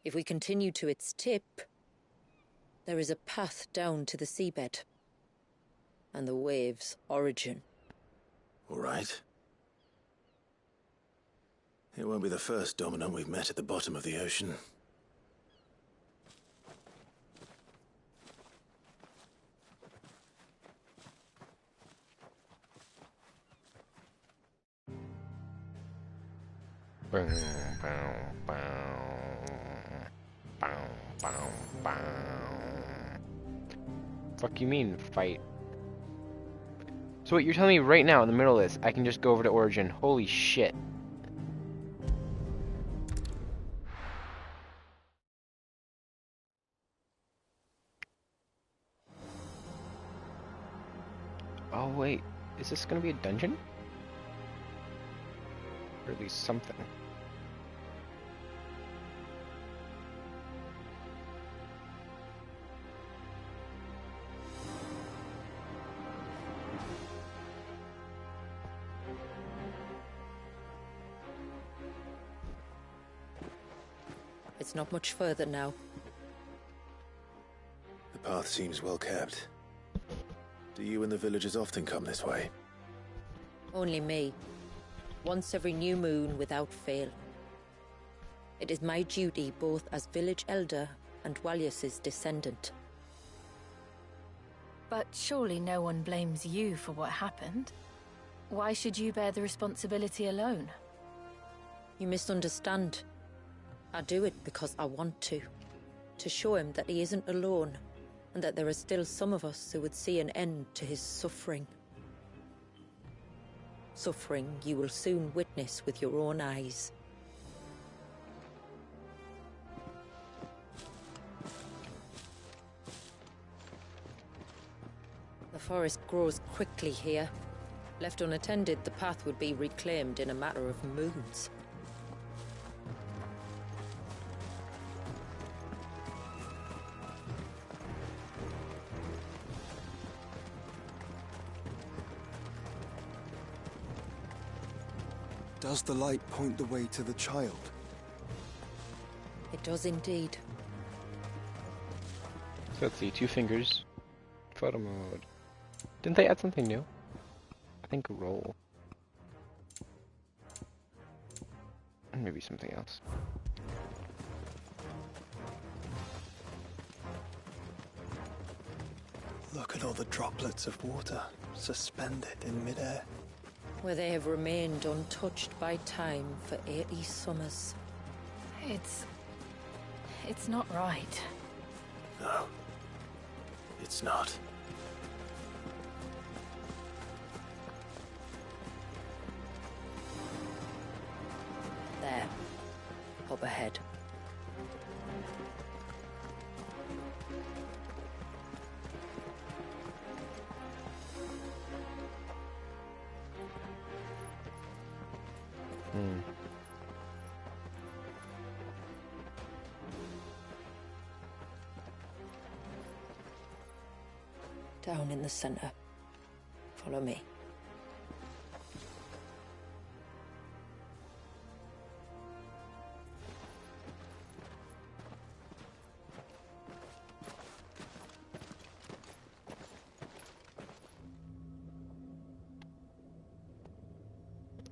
C: If we continue to its tip, there is a path down to the seabed. And the wave's origin.
B: All right. It won't be the first dominant we've met at the bottom of the ocean.
A: Bow, bow, bow. Bow, bow, bow. Fuck you mean, fight? So what, you're telling me right now in the middle of this, I can just go over to Origin. Holy shit. Oh wait, is this gonna be a dungeon? Or at least something.
C: It's not much further now.
B: The path seems well kept. Do you and the villagers often come this way?
C: Only me. Once every new moon without fail. It is my duty both as village elder and Dwalius's descendant.
I: But surely no one blames you for what happened. Why should you bear the responsibility alone?
C: You misunderstand. I do it because I want to. To show him that he isn't alone, and that there are still some of us who would see an end to his suffering. Suffering you will soon witness with your own eyes. The forest grows quickly here. Left unattended, the path would be reclaimed in a matter of moons.
E: Does the light point the way to the child?
C: It does indeed.
A: So let's see, 2 fingers. Photo mode. Didn't they add something new? I think roll. And maybe something else.
E: Look at all the droplets of water suspended in midair.
C: Where they have remained untouched by time for 80 summers.
I: It's not right.
B: No. It's not.
C: There. Up ahead. Down in the center. Follow me.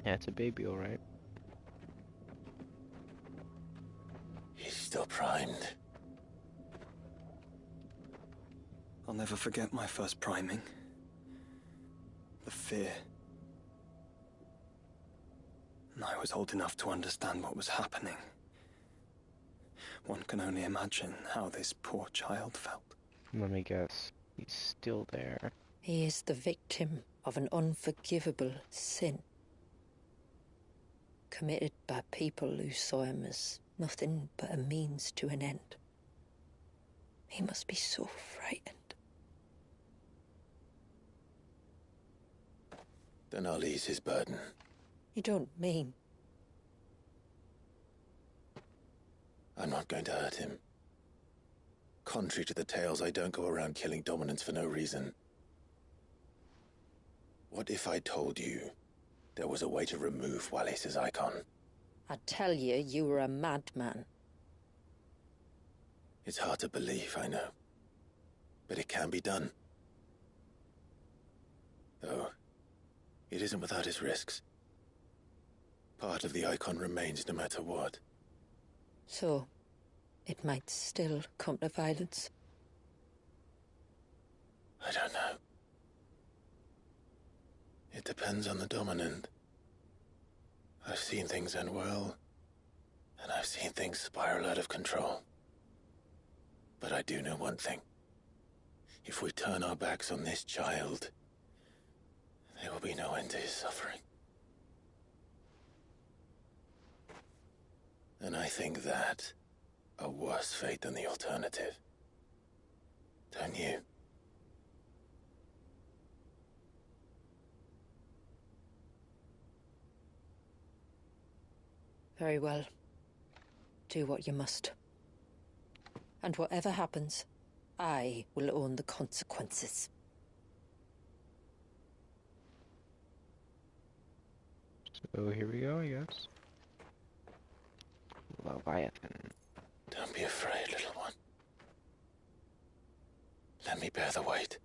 A: Yeah, it's a baby, alright.
B: He's still primed.
E: I'll never forget my first priming. The fear. And I was old enough to understand what was happening. One can only imagine how this poor child felt.
A: Let me guess. He's still there.
C: He is the victim of an unforgivable sin, committed by people who saw him as nothing but a means to an end. He must be so frightened.
B: Then I'll ease his burden.
C: You don't mean?
B: I'm not going to hurt him. Contrary to the tales, I don't go around killing dominants for no reason. What if I told you there was a way to remove Wallace's icon?
C: I'd tell you you were a madman.
B: It's hard to believe, I know. But it can be done. Though, it isn't without its risks. Part of the icon remains no matter what.
C: So, it might still come to violence.
B: I don't know. It depends on the dominant. I've seen things end well, and I've seen things spiral out of control. But I do know one thing. If we turn our backs on this child, there will be no end to his suffering. And I think that a worse fate than the alternative. Don't you?
C: Very well. Do what you must. And whatever happens, I will own the consequences.
A: So here we go, I guess. Leviathan.
B: Don't be afraid, little one. Let me bear the weight.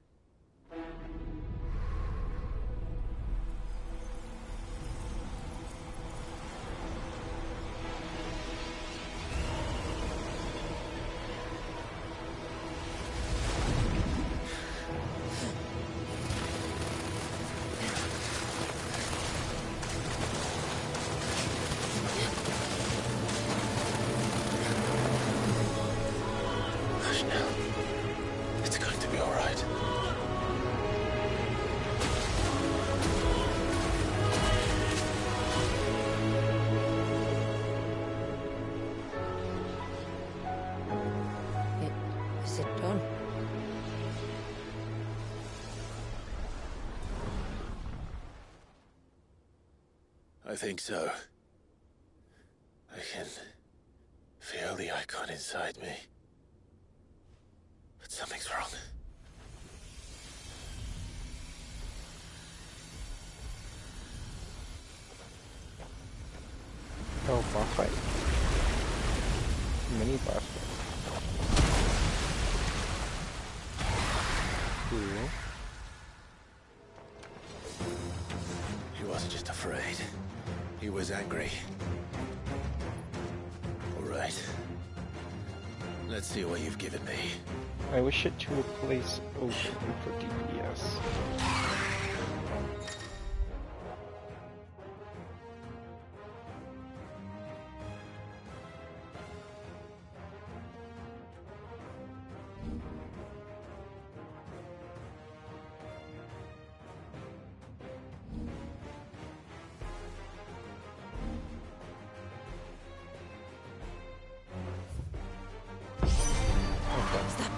C: Is it done?
B: I think so. I can feel the icon inside me. But something's wrong.
A: Oh, boss fight. Mini boss fight. Cool.
B: He wasn't just afraid. He was angry. All right. Let's see what you've given me.
A: I wish it to replace Ocean for DPS.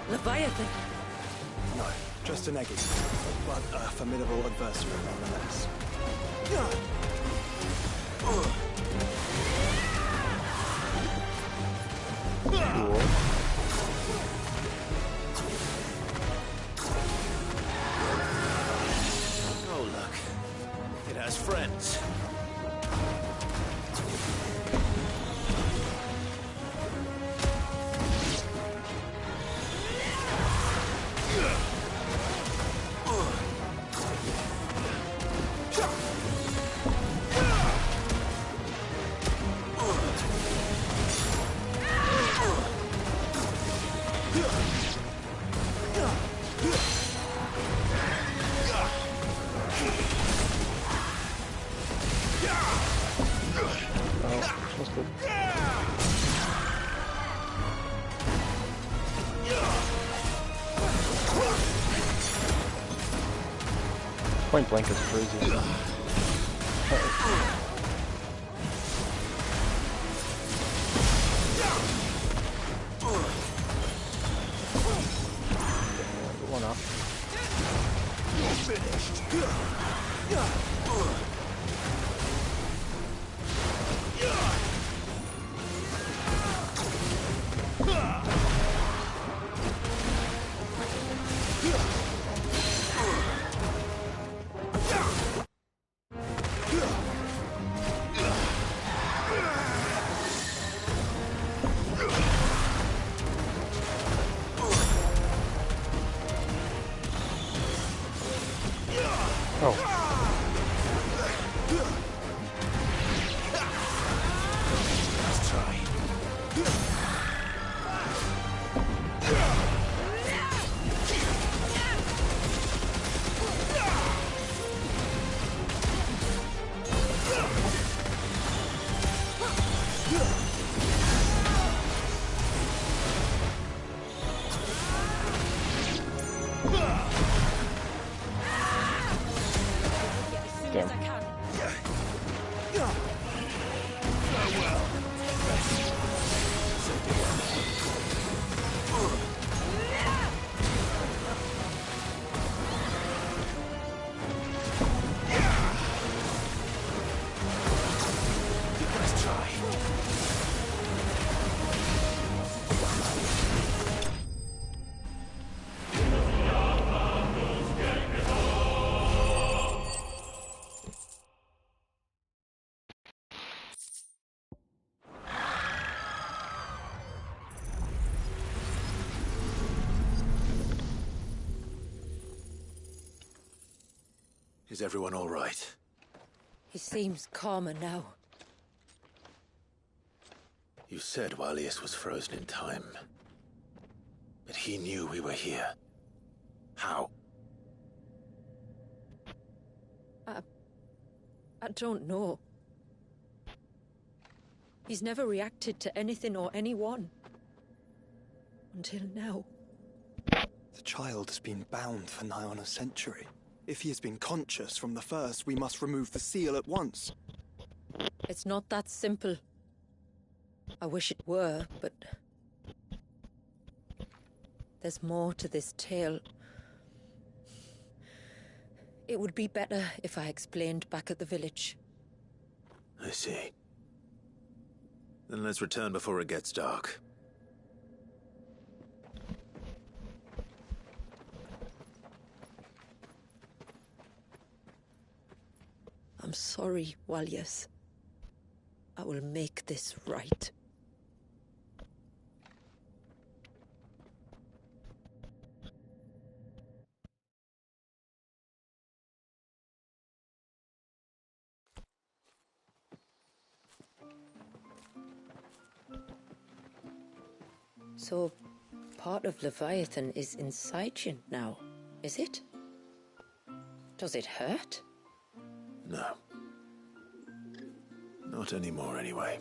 C: Leviathan!
E: No, just an eggy, but a formidable adversary nonetheless.
A: Cool.
B: as friends.
A: Point blank is crazy. One off.
B: Is everyone all right?
C: He seems calmer now.
B: You said Walius was frozen in time. But he knew we were here. How?
C: I don't know. He's never reacted to anything or anyone. Until now.
E: The child has been bound for nigh on a century. If he has been conscious from the first, we must remove the seal at once.
C: It's not that simple. I wish it were, but... there's more to this tale. It would be better if I explained back at the village.
B: I see. Then let's return before it gets dark.
C: I'm sorry, Walius. I will make this right. So, part of Leviathan is inside you now, is it? Does it hurt?
B: No. Not anymore, anyway.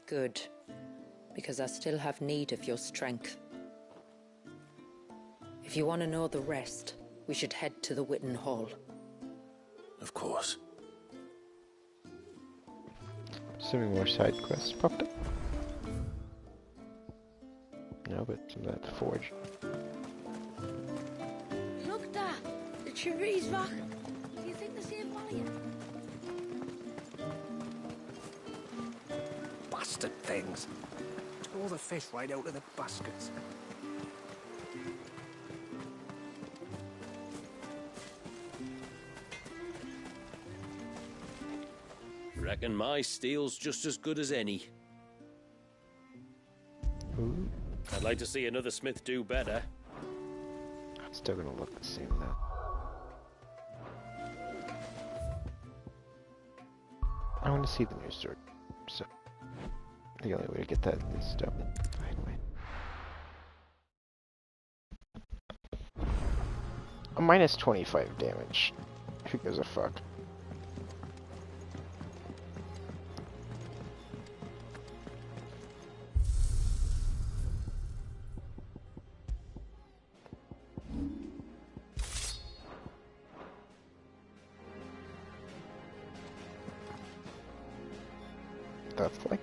C: Good. Because I still have need of your strength. If you want to know the rest, we should head to the Witten Hall.
B: Of course.
A: Assuming more side quests popped up. No, but some of that forge.
N: Look, Dad! The tribute's back. Do you think the same value?
K: Bastard things. Tore the fish right out of the baskets.
J: Reckon my steel's just as good as any.
A: Ooh.
J: I'd like to see another smith do better.
A: It's still gonna look the same though. I want to see the new sword, so the only way to get that is to find a way. A minus 25 damage. Who gives a fuck? That's like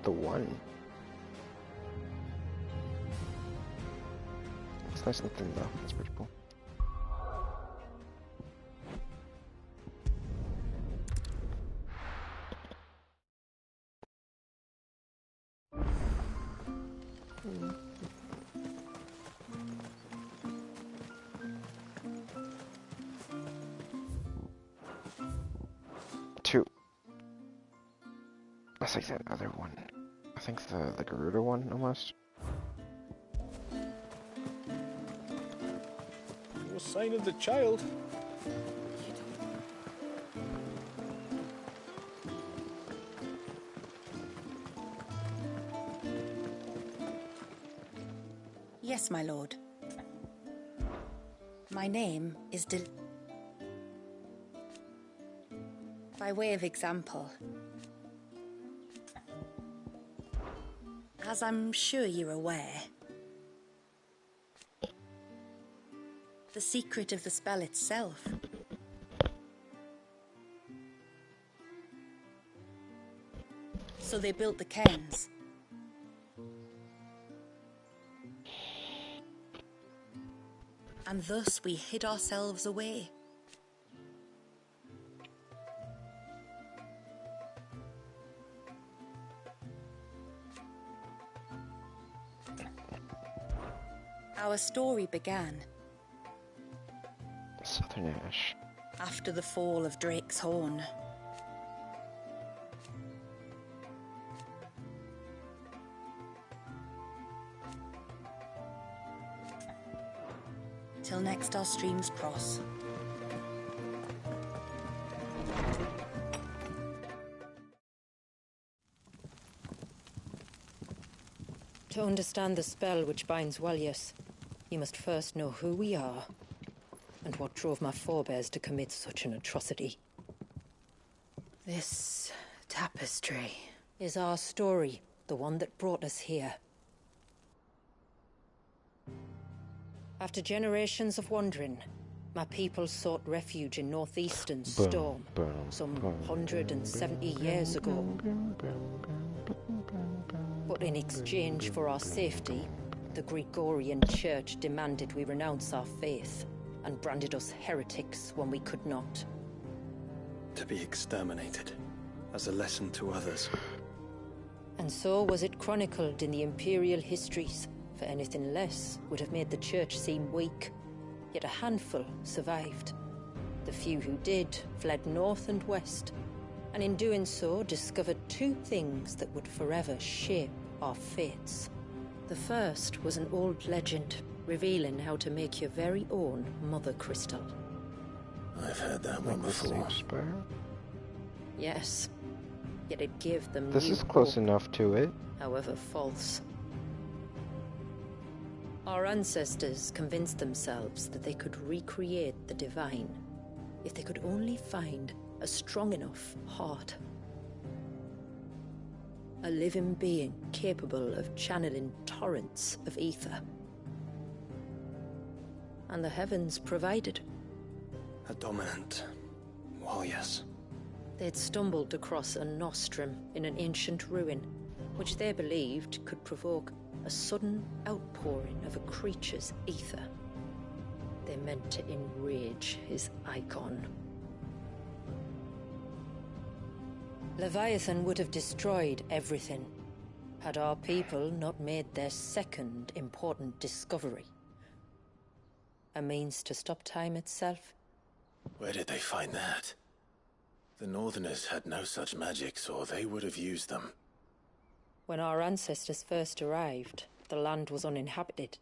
A: the one. It's nice and thin though. That's pretty cool. Two. That's like that other one. I think the Garuda one almost.
G: No sign of the child.
O: Yes, my lord. My name is By way of example, as I'm sure you're aware, the secret of the spell itself so they built the cairns. And thus we hid ourselves away. Our story began
A: Southern Ash.
O: After the fall of Drake's Horn. Till next our streams cross.
C: To understand the spell which binds Walyas, you must first know who we are, and what drove my forebears to commit such an atrocity. This tapestry is our story, the one that brought us here. After generations of wandering, my people sought refuge in northeastern Storm, some 170 years ago. But in exchange for our safety, the Gregorian Church demanded we renounce our faith and branded us heretics when we could not.
E: To be exterminated, as a lesson to others.
C: And so was it chronicled in the imperial histories, for anything less would have made the Church seem weak. Yet a handful survived. The few who did fled north and west, and in doing so discovered two things that would forever shape our fates. The first was an old legend revealing how to make your very own Mother Crystal.
B: I've heard that one before.
C: Yes, yet it gave them
A: This
C: new
A: is close
C: hope,
A: enough to it.
C: however false. Our ancestors convinced themselves that they could recreate the divine if they could only find a strong enough heart. A living being capable of channeling torrents of ether. And the heavens provided.
E: A dominant. Well, yes.
C: They'd stumbled across a nostrum in an ancient ruin, which they believed could provoke a sudden outpouring of a creature's ether. They meant to enrage his icon. Leviathan would have destroyed everything, had our people not made their second important discovery. A means to stop time itself.
B: Where did they find that? The Northerners had no such magics, or they would have used them.
C: When our ancestors first arrived, the land was uninhabited,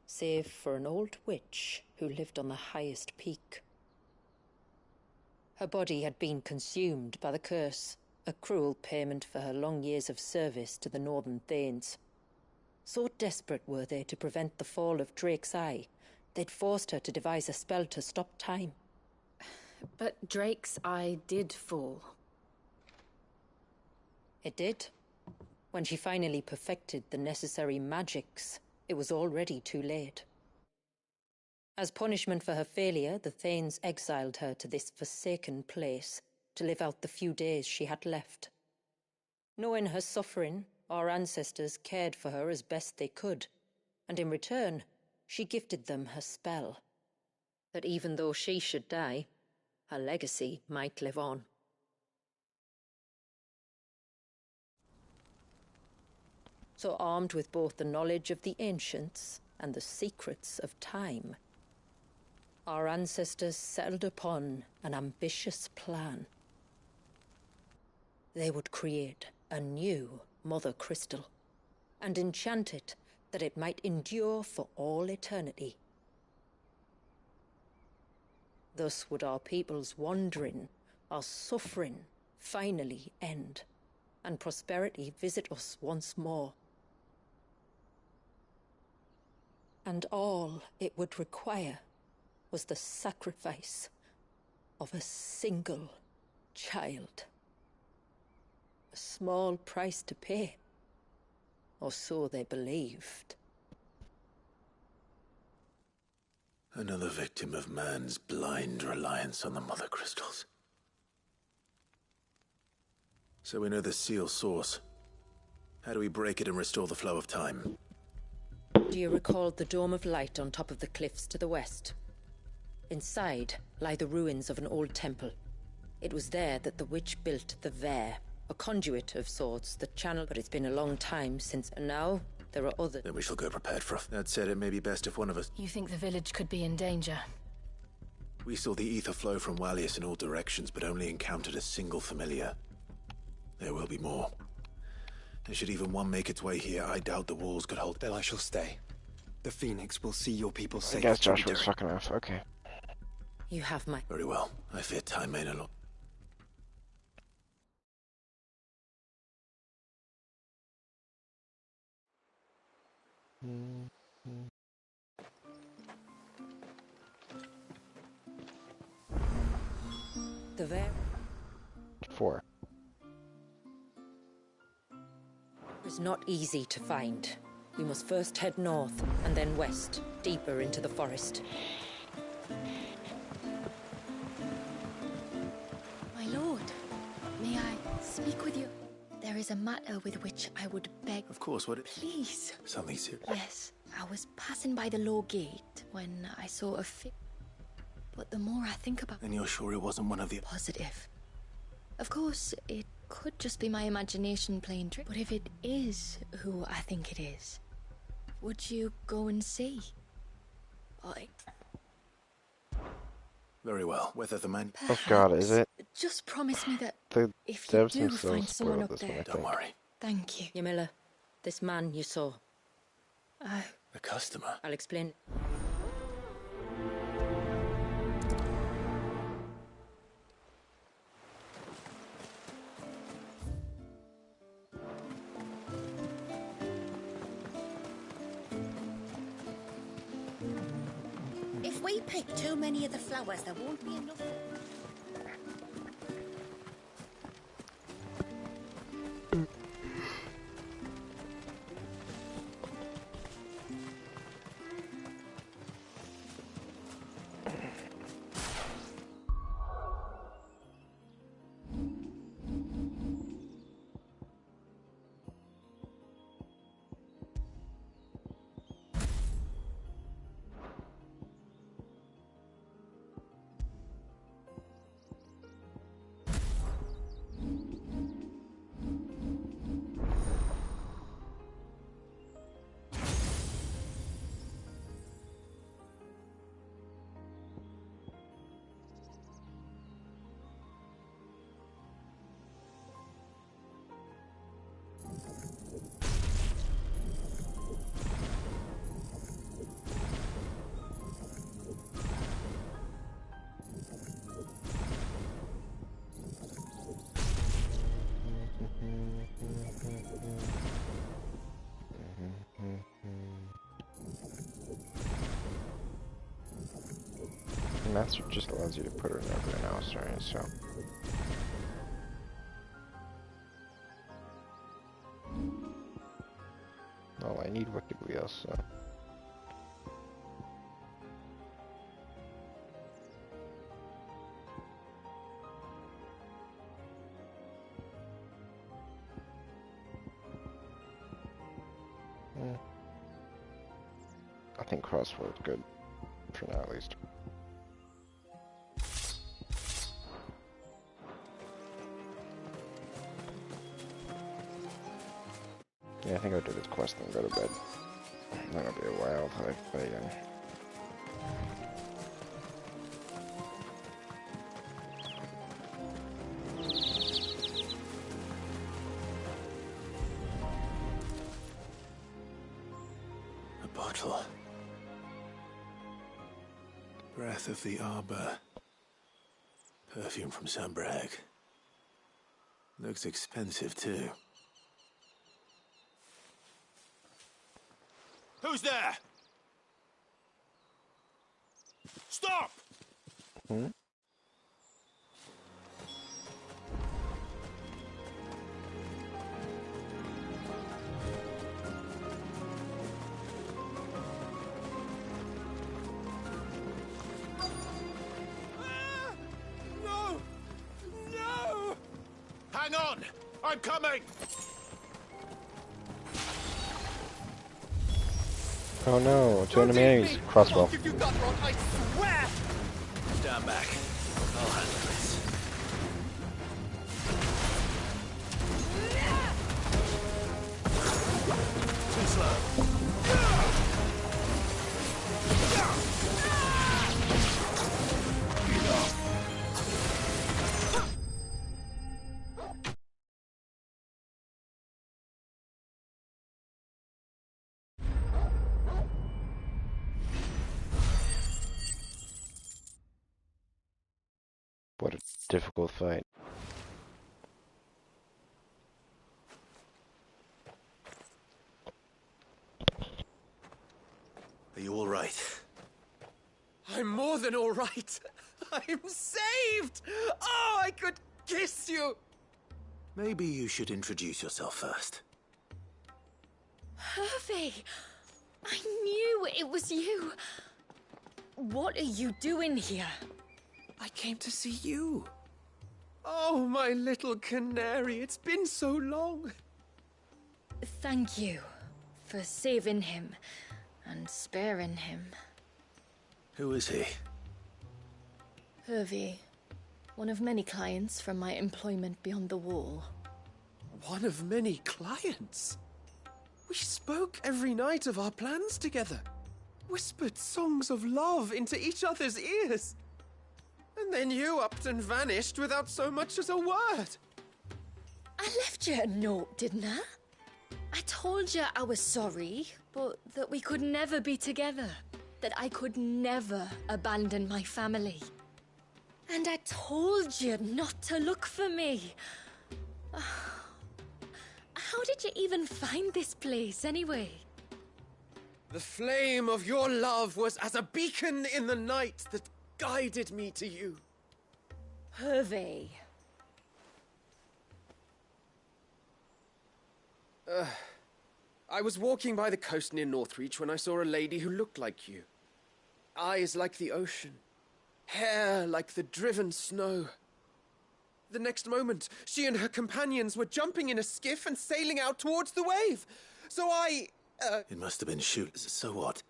C: save for an old witch who lived on the highest peak. Her body had been consumed by the curse, a cruel payment for her long years of service to the Northern Thanes. So desperate were they to prevent the fall of Drake's Eye, they'd forced her to devise a spell to stop time.
I: But Drake's Eye did fall.
C: It did. When she finally perfected the necessary magics, it was already too late. As punishment for her failure, the Thanes exiled her to this forsaken place to live out the few days she had left. Knowing her suffering, our ancestors cared for her as best they could, and in return, she gifted them her spell. That even though she should die, her legacy might live on. So armed with both the knowledge of the ancients and the secrets of time, our ancestors settled upon an ambitious plan. They would create a new Mother Crystal and enchant it that it might endure for all eternity. Thus would our people's wandering, our suffering, finally end, and prosperity visit us once more. And all it would require was the sacrifice of a single child. A small price to pay, or so they believed.
B: Another victim of man's blind reliance on the Mother Crystals. So we know the seal source. How do we break it and restore the flow of time?
C: Do you recall the Dome of Light on top of the cliffs to the west? Inside lie the ruins of an old temple. It was there that the witch built the Vare, a conduit of sorts that channeled, but it's been a long time since, and now there are others.
B: Then we shall go prepared for it. That said, it may be best if one of us...
I: You think the village could be in danger?
B: We saw the ether flow from Wallius in all directions, but only encountered a single familiar. There will be more. And should even one make its way here, I doubt the walls could hold...
E: Then I shall stay. The Phoenix will see your people safe.
A: I guess Joshua's fucking off. Okay.
C: You have my...
B: Very well. I fear time may no longer...
C: The Vare...
A: 4.
C: is not easy to find. We must first head north, and then west, deeper into the forest.
P: My lord, may I speak with you? There is a matter with which I would beg...
B: Of course, what...
P: Please.
B: Something serious.
P: Yes, I was passing by the low gate when I saw a but the more I think about...
B: And you're sure it wasn't one of the...
P: Positive. Of course, it could just be my imagination playing trick. But if it is who I think it is, would you go and see?
B: Very well. Whether the man...
A: Oh god, is it?
P: Just promise me that
A: The
P: if you
A: devs
P: do
A: themselves
P: find someone
A: spoiled
P: up
A: this one,
P: there...
A: I
B: Don't
A: think.
B: worry.
P: Thank you.
C: Yamila, this man you saw.
B: The customer?
C: I'll explain.
O: If we pick too many of the flowers, there won't be enough.
A: Master just allows you to put her in everyone else, right? So. Oh, I need Wicked Wheel, so. I think crossbow is good, for now at least. Yeah, I think I'll do this quest and go to bed. That'll be a while till I play again.
B: A bottle. Breath of the Arbor. Perfume from Sambrag. Looks expensive too. Who's there? Stop!
A: Hmm?
B: No! No! Hang on! I'm coming!
A: Oh no, two enemy enemies. Crossbow.
B: I swear! Stand back. I'll handle this. Too slow.
A: What a difficult fight.
B: Are you all right?
Q: I'm more than all right. I'm saved! Oh, I could kiss you!
B: Maybe you should introduce yourself first.
P: Hervey! I knew it was you. What are you doing here?
Q: I came to see you. Oh, my little canary, it's been so long.
P: Thank you for saving him and sparing him.
B: Who is he?
P: Hervey, one of many clients from my employment beyond the wall.
Q: One of many clients? We spoke every night of our plans together. Whispered songs of love into each other's ears. And then you upped and vanished without so much as a word.
P: I left you a note, didn't I? I told you I was sorry, but that we could never be together. That I could never abandon my family. And I told you not to look for me. How did you even find this place, anyway?
Q: The flame of your love was as a beacon in the night that guided me to you.
P: Hervey.
Q: I was walking by the coast near Northreach when I saw a lady who looked like you. Eyes like the ocean. Hair like the driven snow. The next moment, she and her companions were jumping in a skiff and sailing out towards the wave. So
B: It must have been shoot. So what?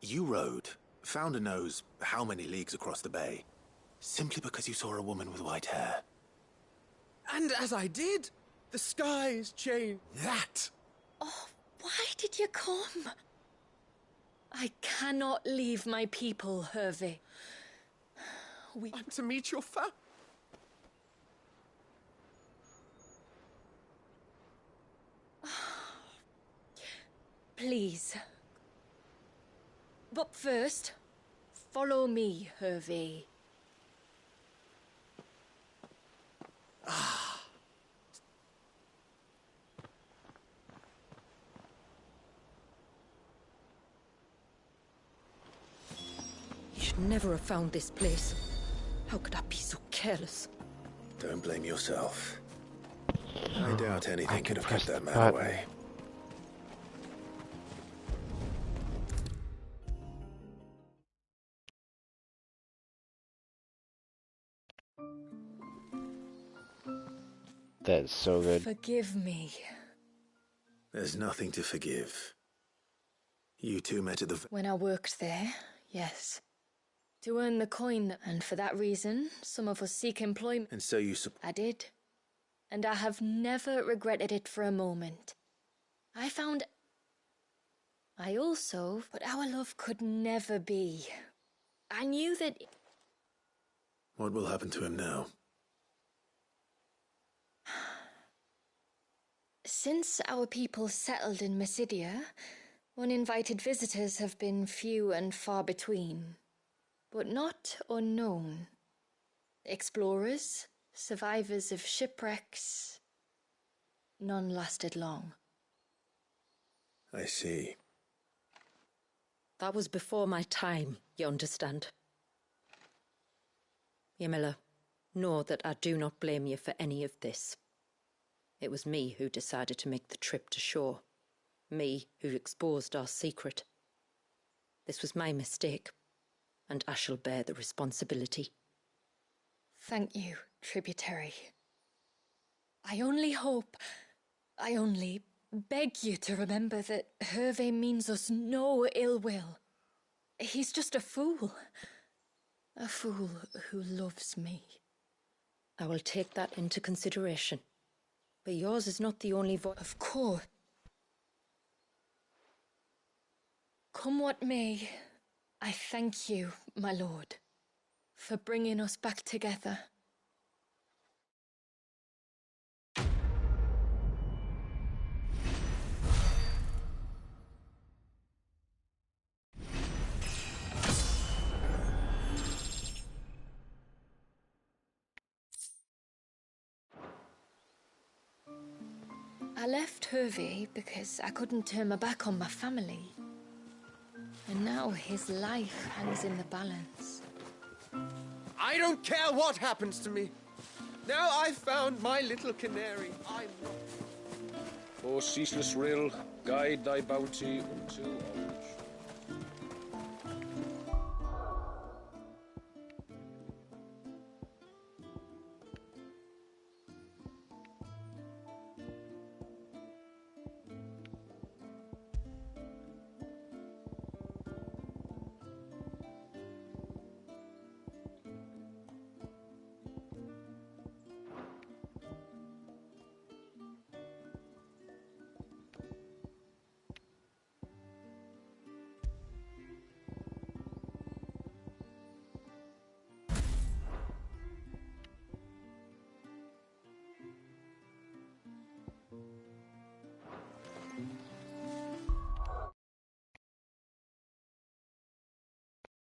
B: You rowed, Founder knows how many leagues across the bay, simply because you saw a woman with white hair.
Q: And as I did, the skies changed.
B: That!
P: Oh, why did you come? I cannot leave my people, Hervey.
Q: I'm to meet your family.
P: Please. But first, follow me, Hervey.
C: should never have found this place. How could I be so careless?
B: Don't blame yourself. I doubt anything could have kept that man
A: button.
B: away.
A: That is so good.
P: Forgive me.
B: There's nothing to forgive. You two met at the...
P: When I worked there, yes. To earn the coin, and for that reason, some of us seek employment.
B: And so you...
P: I did. And I have never regretted it for a moment. I also... But our love could never be. I knew that...
B: What will happen to him now?
P: Since our people settled in Mysidia, uninvited visitors have been few and far between, but not unknown. Explorers, survivors of shipwrecks, none lasted long.
B: I see.
C: That was before my time, you understand? Ymilla, know that I do not blame you for any of this. It was me who decided to make the trip to shore. Me who exposed our secret. This was my mistake, and I shall bear the responsibility.
P: Thank you, tributary. I only beg you to remember that Hervé means us no ill will. He's just a fool. A fool who loves me.
C: I will take that into consideration. But yours is not the only voice.
P: Of course. Come what may, I thank you, my lord, for bringing us back together. I left Hervé because I couldn't turn my back on my family. And now his life hangs in the balance.
Q: I don't care what happens to me. Now I've found my little canary. I'm not...
J: O ceaseless rill, guide thy bounty unto all.